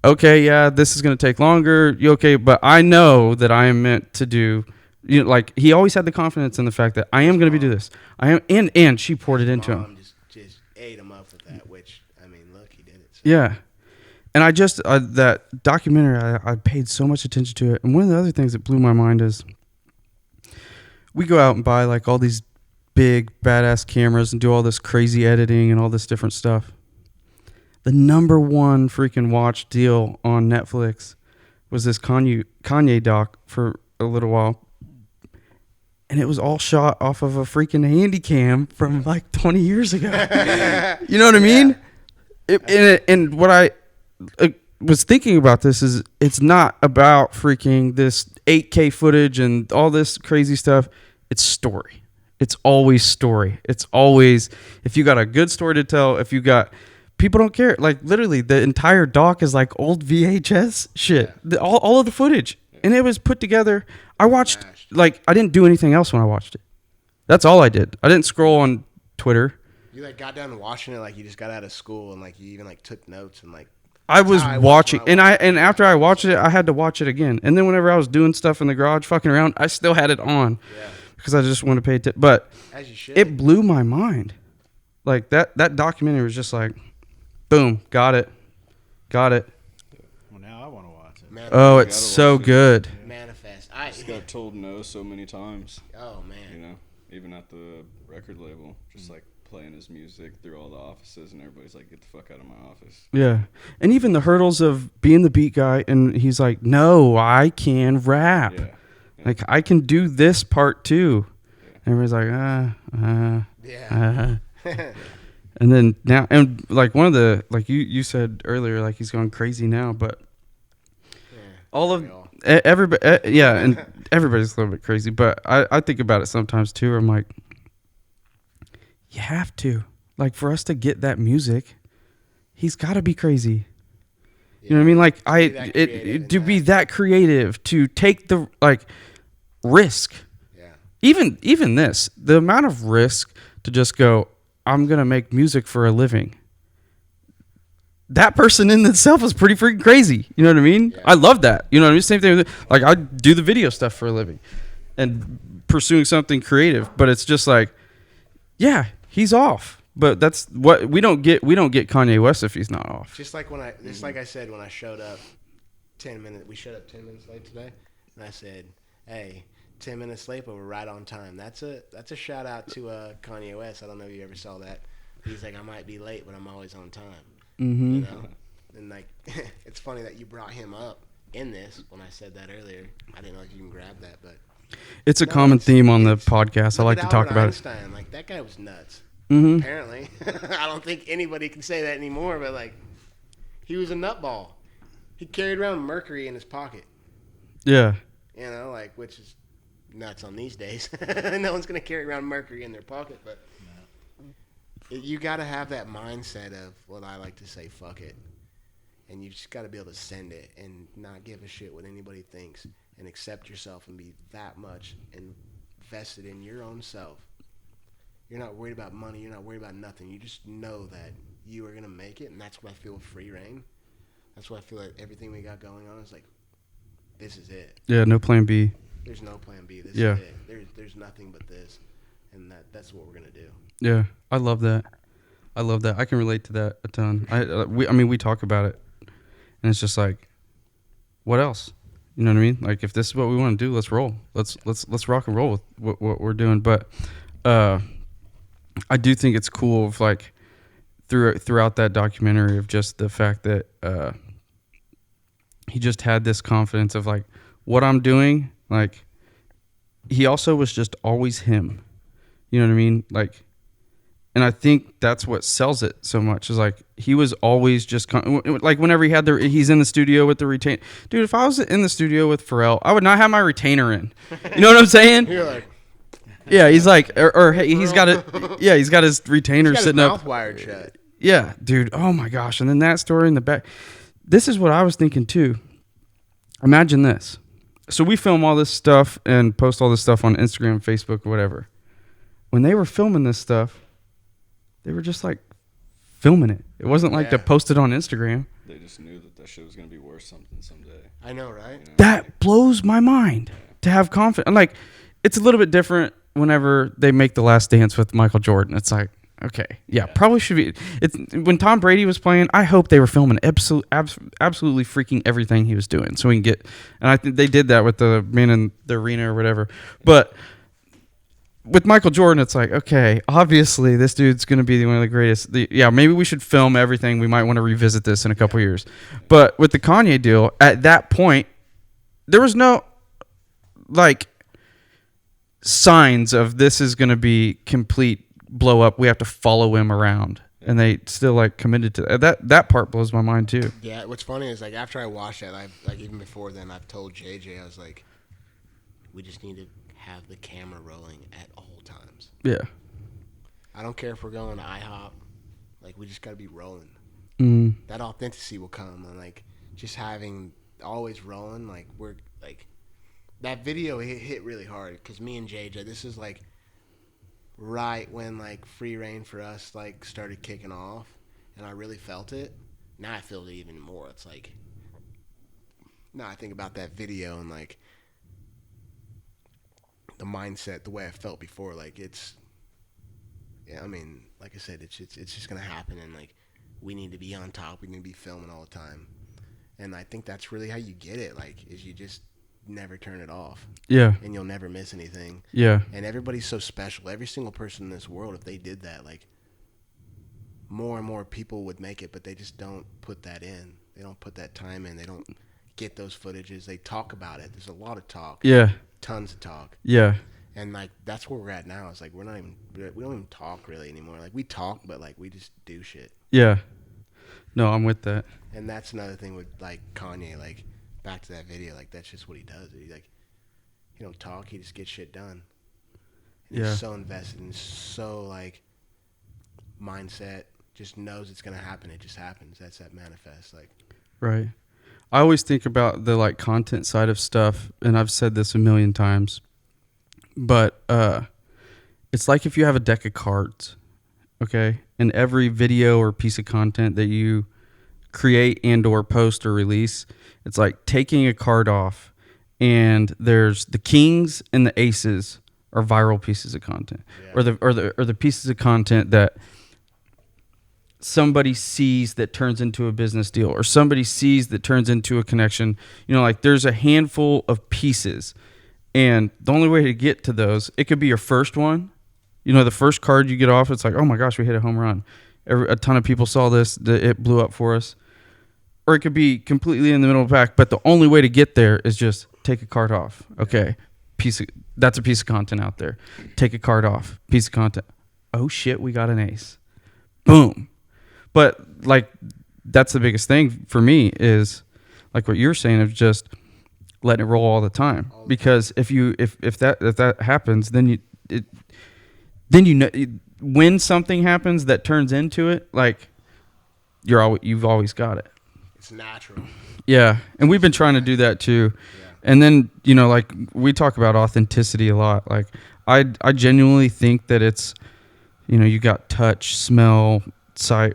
okay, yeah, this is going to take longer. You okay? But I know that I am meant to do. Like he always had the confidence in the fact that I am going to do this. I am, and she poured it into him. Just ate him up with that, which I mean, look, he did it. So. Yeah, and I just that documentary, I paid so much attention to it. And one of the other things that blew my mind is we go out and buy like all these big badass cameras and do all this crazy editing and all this different stuff. The number one freaking watch deal on Netflix was this Kanye doc for a little while. And it was all shot off of a freaking handy cam from like 20 years ago. You know what I mean? And what I was thinking about this is it's not about freaking this 8K footage and all this crazy stuff. It's story. It's always story. It's always, if you got a good story to tell, if you got, people don't care. Like literally the entire doc is like old VHS shit. All of the footage. And it was put together. I watched, like, I didn't do anything else when I watched it. That's all I did. I didn't scroll on Twitter. You, like, got done watching it like you just got out of school and, like, you even, like, took notes and, like. I was watching. And after I watched it, I had to watch it again. And then whenever I was doing stuff in the garage, fucking around, I still had it on. Yeah. Because I just wanted to pay attention. But as you should. It blew my mind. Like, that documentary was just like, boom, got it. Well, now I want to watch it. Oh, it's so good. Manifest. I just got told no so many times. Oh, man. Even at the record label, just like playing his music through all the offices, and everybody's like, get the fuck out of my office. Yeah. And even the hurdles of being the beat guy, and he's like, no, I can rap. Yeah. Like, I can do this part too. Yeah. And everybody's like, And then now, and like one of the, like you said earlier, like he's going crazy now, but all of everybody, and everybody's a little bit crazy, but I think about it sometimes too. I'm like, you have to, like, for us to get that music, he's got to be crazy. You know what I mean? Like to be that creative, to take the like risk. Yeah. even this, the amount of risk to just go, I'm gonna make music for a living. That person in itself is pretty freaking crazy. You know what I mean? Yeah. I love that. You know what I mean? Same thing with, like, I do the video stuff for a living and pursuing something creative, but it's just like, yeah, he's off. But that's what we don't get Kanye West if he's not off. Just like I said when I showed up 10 minutes, we showed up 10 minutes late today, and I said, hey, 10 minutes late, but we're right on time. That's a shout out to Kanye West. I don't know if you ever saw that. He's like, I might be late, but I'm always on time. Mm-hmm. You know? And like, it's funny that you brought him up in this when I said that earlier. I didn't know if you can grab that, but it's a common theme on the podcast. I like to talk about Einstein. It. Like, that guy was nuts. Mm-hmm. Apparently. I don't think anybody can say that anymore, but like, he was a nutball. He carried around mercury in his pocket. Yeah. You know, like, which is nuts on these days. No one's going to carry around mercury in their pocket, but you got to have that mindset of what I like to say, fuck it. And you just got to be able to send it and not give a shit what anybody thinks and accept yourself and be that much invested in your own self. You're not worried about money. You're not worried about nothing. You just know that you are going to make it, and that's what I feel with Free Reign. That's what I feel like everything we got going on is like, this is it. Yeah, no plan B. There's no plan B. This Yeah. is it. There's nothing but this, and that's what we're going to do. Yeah, I love that. I can relate to that a ton. I mean, we talk about it, and it's just like, what else? You know what I mean? Like, if this is what we want to do, let's roll. Let's rock and roll with what we're doing. But I do think it's cool of like throughout that documentary of just the fact that he just had this confidence of like what I'm doing. Like, he also was just always him. You know what I mean? Like, and I think that's what sells it so much is like he was always just like whenever he had he's in the studio with the retainer. Dude, if I was in the studio with Pharrell, I would not have my retainer in. You know what I'm saying? You're like, yeah, he's like, or he's got it. Yeah, he's got his retainer he's got sitting his up. mouth wired shut. Yeah, dude. Oh my gosh. And then that story in the back. This is what I was thinking too. Imagine this. So we film all this stuff and post all this stuff on Instagram, Facebook, or whatever. When they were filming this stuff, they were just like filming it. It wasn't like to post it on Instagram. They just knew that shit was going to be worth something someday. I know, right? You know? That blows my mind to have confidence. Like, it's a little bit different whenever they make The Last Dance with Michael Jordan. It's like, okay, probably should be. It's when Tom Brady was playing. I hope they were filming absolutely freaking everything he was doing, so we can get. And I think they did that with the man in the arena or whatever. But with Michael Jordan, it's like, okay, obviously this dude's gonna be one of the greatest. Maybe we should film everything. We might want to revisit this in a couple years. But with the Kanye deal, at that point, there was no like signs of this is gonna be complete blow up. We have to follow him around, and they still like committed to that part blows my mind too. Yeah, what's funny is like after I watched that, like even before then, I've told JJ, I was like, we just need to have the camera rolling at all times. Yeah, I don't care if we're going to IHOP, like we just got to be rolling. That authenticity will come, and like just having always rolling. Like we're like that video hit really hard because me and JJ, this is like right when like Free Reign for us like started kicking off, and I really felt it. Now I feel it even more. It's like now I think about that video and like the mindset, the way I felt before. Like it's, I mean, like I said, it's just gonna happen, and like we need to be on top. We need to be filming all the time, and I think that's really how you get it. Like, is you just never turn it off. Yeah. And you'll never miss anything. Yeah. And everybody's so special. Every single person in this world, if they did that, like, more and more people would make it, but they just don't put that in. They don't put that time in. They don't get those footages. They talk about it. There's a lot of talk. Yeah. Tons of talk. Yeah. And, like, that's where we're at now. It's like we don't even talk really anymore. Like, we talk, but, like, we just do shit. Yeah. No, I'm with that. And that's another thing with, like, Kanye, like, back to that video, like that's just what he does. He don't talk, he just gets shit done. And he's so invested and so like mindset, just knows it's gonna happen. It just happens. That's that manifest. Like, right. I always think about the like content side of stuff, and I've said this a million times, but it's like if you have a deck of cards, okay, and every video or piece of content that you create and or post or release, it's like taking a card off, and there's the kings and the aces are viral pieces of content, or the pieces of content that somebody sees that turns into a business deal, or somebody sees that turns into a connection. You know, like there's a handful of pieces, and the only way to get to those, it could be your first one. You know, the first card you get off, it's like, oh my gosh, we hit a home run. A ton of people saw this, it blew up for us. Or it could be completely in the middle of the pack, but the only way to get there is just take a card off. Okay, that's a piece of content out there. Take a card off, piece of content. Oh shit, we got an ace. Boom. But like, that's the biggest thing for me is like what you're saying of just letting it roll all the time. Because if that happens, then you know when something happens that turns into it, like you've always got it. It's natural. Yeah, and we've been trying to do that too. Yeah. And then, you know, like we talk about authenticity a lot. Like I genuinely think that it's, you know, you got touch, smell, sight,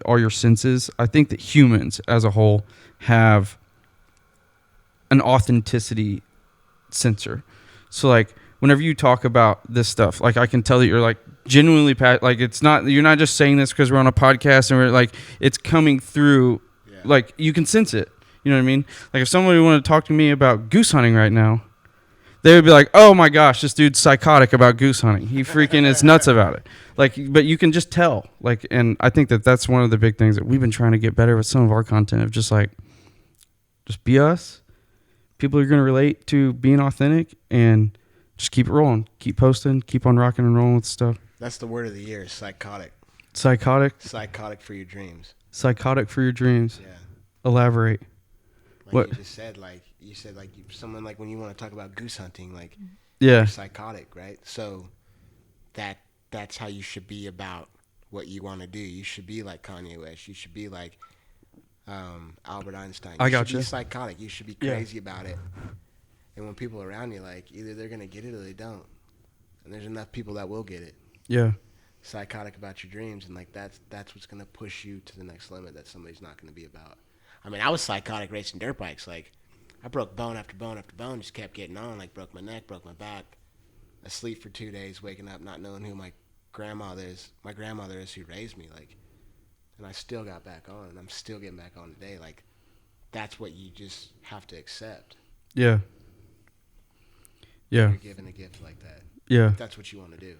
all your senses. I think that humans as a whole have an authenticity sensor. So like whenever you talk about this stuff, like I can tell that you're like genuinely like you're not just saying this because we're on a podcast and we're like, it's coming through. Like you can sense it. You know what I mean? Like if somebody wanted to talk to me about goose hunting right now, they would be like, oh my gosh, this dude's psychotic about goose hunting. He freaking is nuts about it. Like, but you can just tell. Like, and I think that that's one of the big things that we've been trying to get better with some of our content of just like, just be us. People are going to relate to being authentic and just keep it rolling. Keep posting. Keep on rocking and rolling with stuff. That's the word of the year, psychotic. Psychotic? Psychotic for your dreams. Psychotic for your dreams. Yeah. Elaborate. Like what? You just said, someone like when you want to talk about goose hunting, like yeah, you're psychotic, right? So that's how you should be about what you want to do. You should be like Kanye West. You should be like Albert Einstein. You should be psychotic. You should be crazy about it. And when people around you, like, either they're gonna get it or they don't. And there's enough people that will get it. Yeah. Psychotic about your dreams, and like that's what's gonna push you to the next limit that somebody's not gonna be about. I mean, I was psychotic racing dirt bikes. Like, I broke bone after bone after bone, just kept getting on. Like, broke my neck, broke my back, asleep for 2 days, waking up not knowing who my grandmother is who raised me. Like, and I still got back on, and I'm still getting back on today. Like, that's what you just have to accept. Yeah. Yeah. You're given a gift like that. Yeah. If that's what you want to do.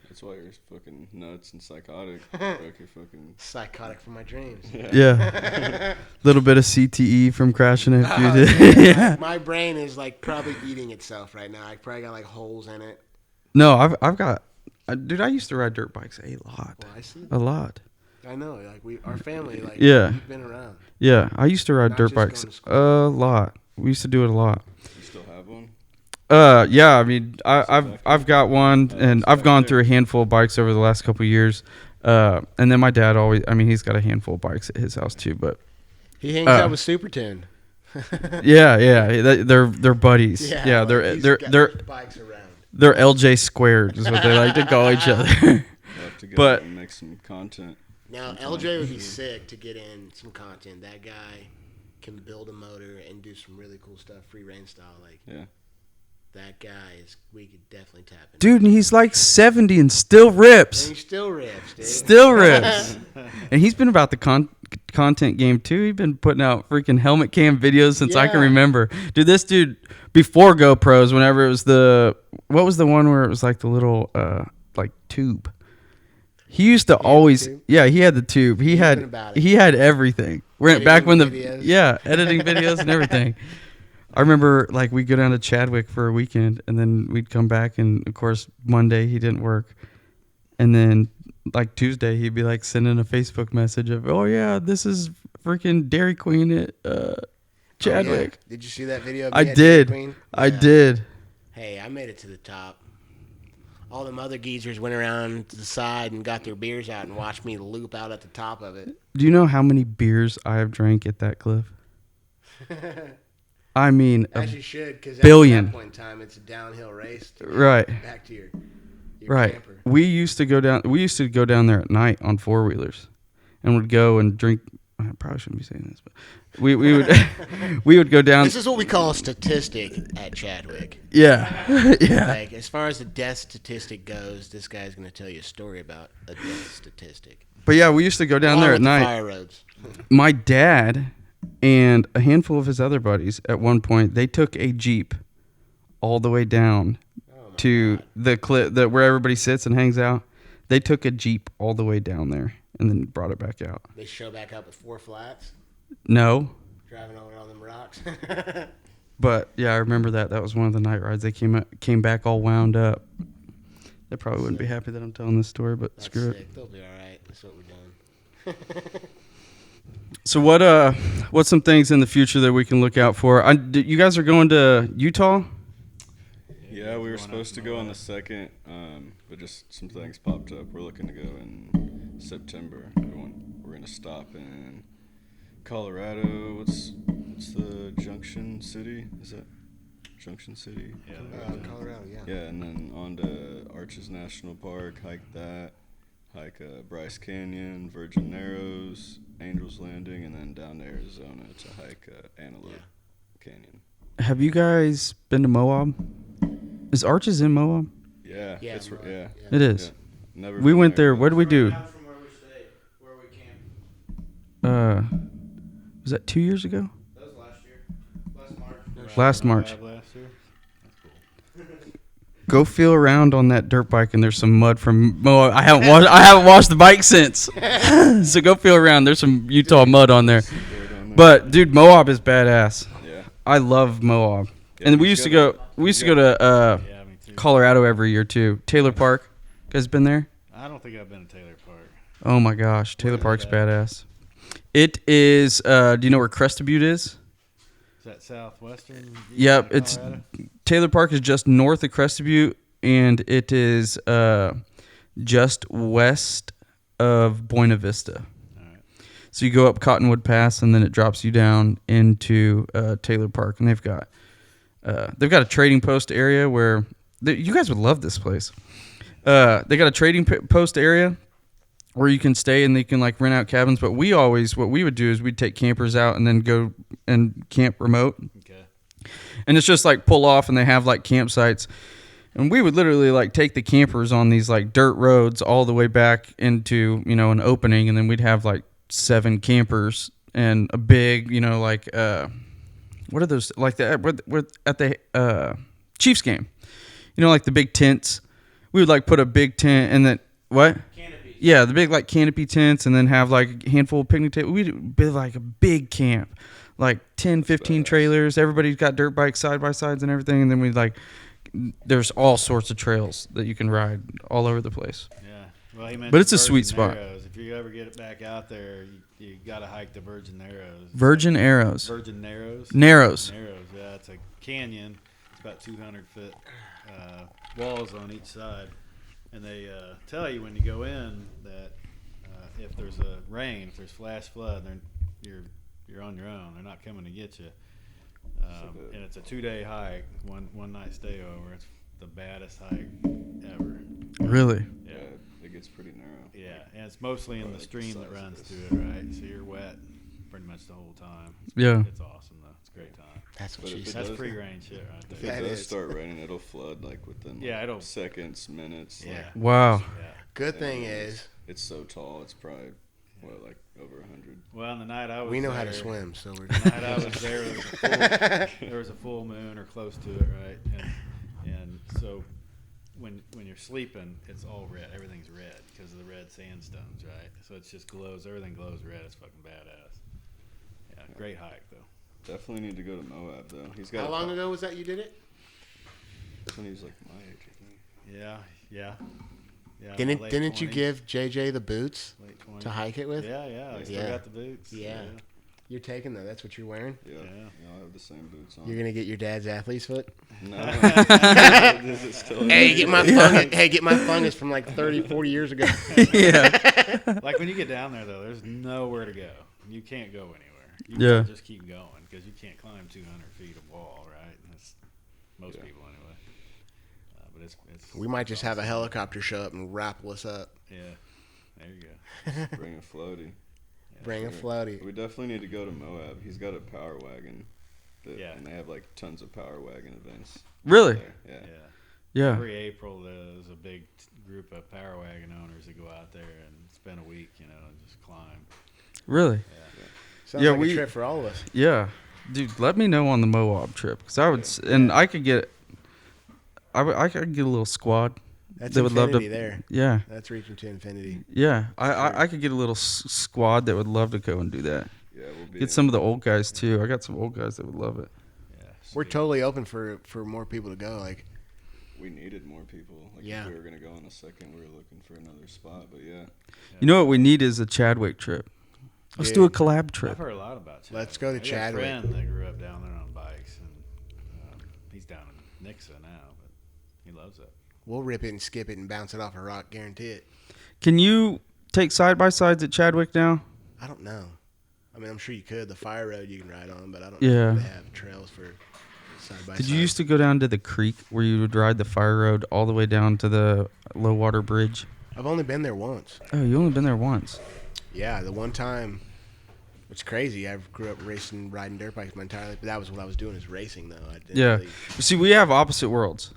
That's why you're fucking nuts and psychotic. Like you're fucking psychotic for my dreams. Yeah. Little bit of CTE from crashing it. Yeah. My brain is like probably eating itself right now. I probably got like holes in it. No, I've got, dude. I used to ride dirt bikes a lot. Well, I see. A lot. I know. Like our family. Like we've been around. Yeah, I used to ride dirt bikes a lot. We used to do it a lot. You still have one? Yeah, I mean, I've got one, and I've gone through a handful of bikes over the last couple of years. And then my dad he's got a handful of bikes at his house too, but he hangs out with Supertune. yeah, they're buddies. Yeah, they're bikes around. They're LJ squared is what they like to call each other. We'll have to go and make some content. Now LJ would be sick to get in some content. That guy can build a motor and do some really cool stuff, free reign style. Like yeah. That guy we could definitely tap into. Dude, and he's like 70 and still rips. And he still rips, dude. Still rips. And he's been about the content game too. He's been putting out freaking helmet cam videos since I can remember. Dude, this dude, before GoPros, whenever it was what was the one where it was like the little, like tube? He used to always, he had the tube. He had everything. Editing videos and everything. I remember, like, we'd go down to Chadwick for a weekend, and then we'd come back, and, of course, Monday he didn't work. And then, like, Tuesday he'd be, like, sending a Facebook message of, oh, yeah, this is freaking Dairy Queen at Chadwick. Oh, yeah. Did you see that video of I did. Dairy Queen? Yeah. I did. Hey, I made it to the top. All them other geezers went around to the side and got their beers out and watched me loop out at the top of it. Do you know how many beers I have drank at that cliff? I mean, As you should, because at billion. that point in time, it's a downhill race. To get Right. Back to your Right. camper. We used to go down there at night on 4-wheelers, and would go and drink. I probably shouldn't be saying this, but we would we would go down. This is what we call a statistic at Chadwick. Yeah. Yeah. Like, as far as the death statistic goes, this guy's going to tell you a story about a death statistic. But yeah, we used to go down there at Along with the night. Fire roads. My dad and a handful of his other buddies at one point, they took a Jeep all the way down to the cliff where everybody sits and hangs out. They took a Jeep all the way down there and then brought it back out. They show back up with 4 flats, No, driving over all them rocks. but yeah, I remember that. That was one of the night rides. They came back all wound up. They probably wouldn't be happy that I'm telling this story, but That's screw it. sick. They'll be all right. That's what we're doing. So what's some things in the future that we can look out for? You guys are going to Utah? Yeah, we were supposed to go on the 2nd, but just some things popped up. We're looking to go in September. We're going to stop in Colorado. What's the Junction City? Is that Junction City? Yeah, Colorado, yeah. Yeah, and then on to Arches National Park, hike that, hike Bryce Canyon, Virgin Narrows, Angels Landing, and then down to Arizona to hike Antelope Canyon. Have you guys been to Moab? Is Arches in Moab? Yeah, Yeah, it's, right. yeah. Yeah. It is. Yeah. Never We been went there. but- What did we do? From where we stayed, where we camped. Was that 2 years ago? That was last year. Last March. Last March. Last year. That's cool. Go feel around on that dirt bike, and there's some mud from Moab. I haven't washed the bike since. So go feel around. There's some Utah mud on there. But dude, Moab is badass. Yeah. I love Moab. Yeah, And we you used to gotta- go. We used to go to Yeah, me too. Colorado every year too. Taylor Park. You guys been there? I don't think I've been to Taylor Park. Oh my gosh, Taylor Where Park's is that? badass. It is. Do you know where Crested Butte is? Is that southwestern? Yep, it's Colorado? Taylor Park is just north of Crested Butte, and it is just west of Buena Vista. All right. So you go up Cottonwood Pass, and then it drops you down into Taylor Park, and they've got a trading post area where you guys would love this place. They got a trading post area where you can stay and they can like rent out cabins. But what we would do is we'd take campers out and then go and camp remote. Okay. And it's just like pull off and they have like campsites. And we would literally like take the campers on these like dirt roads all the way back into, an opening. And then we'd have like 7 campers and a big, like, what are those? Like we're at the Chiefs game, like the big tents. We would like put a big tent and then what? Canopies. Yeah, the big like canopy tents, and then have like a handful of picnic tables. We'd be like a big camp, like 10, 15 trailers. Everybody's got dirt bikes, side by sides, and everything. And then we'd like, there's all sorts of trails that you can ride all over the place. Yeah. Well, he mentioned But it's a sweet Virgin spot. Narrows. If you ever get it back out there, you got to hike the Virgin Narrows. Virgin Arrows. Virgin Narrows. Narrows. Narrows. Yeah, it's a canyon. It's about 200-foot walls on each side, and they tell you when you go in that if there's a rain, if there's flash flood, you're on your own. They're not coming to get you. And it's a 2-day hike, one night stay over. It's the baddest hike ever. Really? Yeah. It gets pretty narrow. Yeah, and it's mostly in the stream that runs through it, right? So you're wet pretty much the whole time. Yeah. It's awesome though. It's a great time. That's what But she if it said. That's does- pre-rain shit right If there. it That does is. start raining, it'll flood like within Yeah, it'll- seconds, minutes. Yeah. Like, Wow. Yeah. Good thing is, it's so tall. It's probably like over 100. Well, the night I was we know how to there- swim, so we're The night I was there, there was a full moon or close to it, right? And so when you're sleeping, it's all red. Everything's red because of the red sandstones, right? So it just glows. Everything glows red. It's fucking badass. Yeah, great hike though. Definitely need to go to Moab though. He's got. How long ago was that you did it? That's when he was like my age, I think. Yeah. Didn't you give JJ the boots late 20s. to hike it with? Yeah. I still Yeah. got the boots. Yeah. You're taking them. That's what you're wearing. Yeah. Yeah. I have the same boots on. You're gonna get your dad's athlete's foot. No. Is it still Hey, get my fungus. Hey, get my fungus from like 30, 40 years ago. Yeah. Like when you get down there though, there's nowhere to go. You can't go anywhere. You Yeah. gotta just keep going because you can't climb 200 feet of wall, right? That's most people anyway. But it's We might just have a helicopter show up and rappel us up. Yeah, there you go. Bring a floaty. Bring a floaty. We definitely need to go to Moab. He's got a power wagon. And they have like tons of power wagon events. Really? There. Yeah. Every April, there's a big group of power wagon owners that go out there and spend a week, and just climb. Really? Sounds like a trip for all of us. Yeah. Dude, let me know on the Moab trip, because I would, and I could get, I could get a little squad. That's that would love to, there. Yeah. That's reaching to infinity. Yeah. I could get a little squad that would love to go and do that. Yeah, we'll be Get some of the old guys too. I got some old guys that would love it. Yeah, We're totally open for more people to go. Like, we needed more people. Like if we were gonna go in a second, we were looking for another spot. But You know what we need is a Chadwick trip. Let's do a collab trip. I've heard a lot about Chadwick. Let's go to Chadwick. I got a friend that grew up down there on bikes, and he's down in Nixa now, but he loves it. We'll rip it and skip it and bounce it off a rock, guarantee it. Can you take side-by-sides at Chadwick now? I don't know. I mean, I'm sure you could. The fire road you can ride on, but I don't Yeah. know if they have trails for side-by-side. Did you used to go down to the creek where you would ride the fire road all the way down to the low water bridge? I've only been there once. Oh, you only been there once. Yeah, the one time. It's crazy. I grew up riding dirt bikes my entire life, but that was what I was doing, is racing, though. I didn't Yeah. really- See, we have opposite worlds.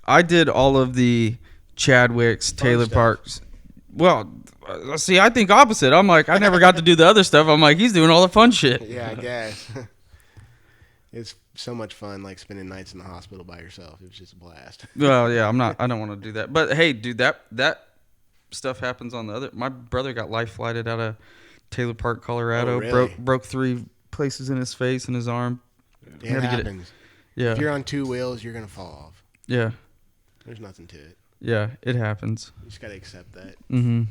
I did all of the Chadwicks, Taylor stuff. Parks. Well, see, I think opposite. I'm like, I never got to do the other stuff. I'm like, he's doing all the fun shit. Yeah, I guess. It's so much fun, like spending nights in the hospital by yourself. It was just a blast. Well, yeah, I don't want to do that. But hey, dude, that stuff happens on the other. My brother got life flighted out of Taylor Park, Colorado. Oh, really? Broke 3 places in his face and his arm. It Had to get it- happens. Yeah. If you're on 2 wheels, you're going to fall off. Yeah. There's nothing to it. Yeah, it happens. You just got to accept that. Mm-hmm.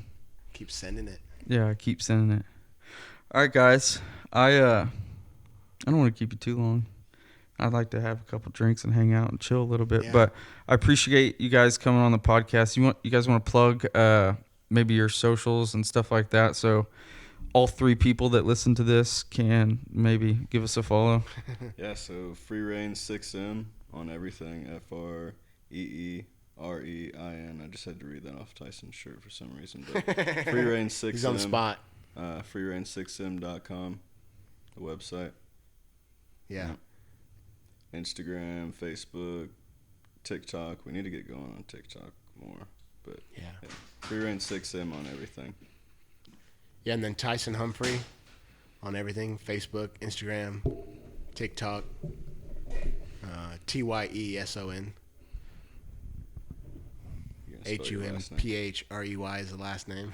Keep sending it. Yeah, I keep sending it. All right, guys. I don't want to keep you too long. I'd like to have a couple drinks and hang out and chill a little bit. Yeah. But I appreciate you guys coming on the podcast. You guys want to plug maybe your socials and stuff like that, so all 3 people that listen to this can maybe give us a follow. Yeah, so Free Reign 6M on everything. FREEREIN. I just had to read that off Tyson's shirt for some reason. But Free Reign 6M. He's on the spot. freereign6m.com, the website. Yeah. Instagram, Facebook, TikTok. We need to get going on TikTok more. But Yeah. Free Reign 6M on everything. Yeah, and then Tyson Humphrey on everything. Facebook, Instagram, TikTok, TYESON. You gonna spell your last name? HUMPHREY is the last name.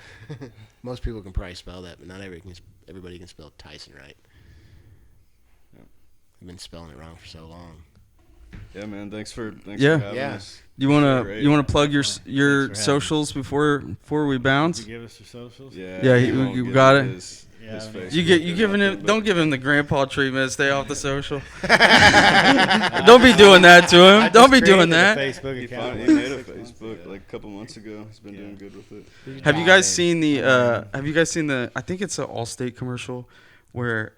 Most people can probably spell that, but not everybody can spell Tyson right. Yeah. I've been spelling it wrong for so long. Yeah, man. Thanks for Yeah. having Yeah. us. You Great. wanna plug your Thanks for having socials before we bounce? Did you give us your socials? Yeah, Yeah, he you won't give got me it. his Yeah, Facebook You or giving him? nothing, Don't but- give him the grandpa treatment. Stay off the social. Don't be doing that to him. Don't be doing that. Facebook He account. made a Facebook like a couple months ago. He's been doing good with it. Have you guys seen the? Have you guys seen the? I think it's an Allstate commercial where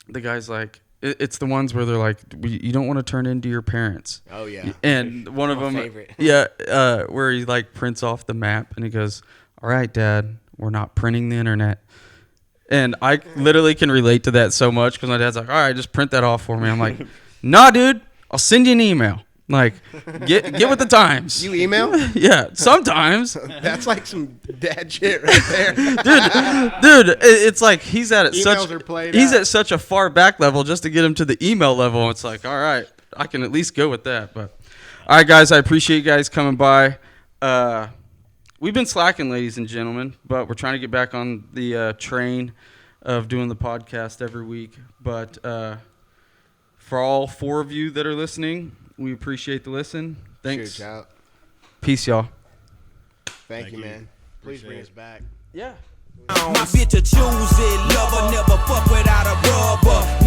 the guy's like, it's the ones where they're like, you don't want to turn into your parents. Oh, yeah. And one of My them, favorite. yeah, where he like prints off the map and he goes, "All right, Dad, we're not printing the internet." And I literally can relate to that so much because my dad's like, "All right, just print that off for me." I'm like, "Nah, dude, I'll send you an email. Like, get with the times." You email? Yeah, sometimes. That's like some dad shit right there. Dude, it's like he's at Emails are played he's out. at such a far back level just to get him to the email level. It's like, all right, I can at least go with that. But all right, guys, I appreciate you guys coming by. We've been slacking, ladies and gentlemen, but we're trying to get back on the train of doing the podcast every week. But for all 4 of you that are listening, we appreciate the listen. Thanks. Shoot out. Peace, y'all. Thank you, man. Please bring us back. Yeah. My bitch a choose it, lover, never fuck without a rubber.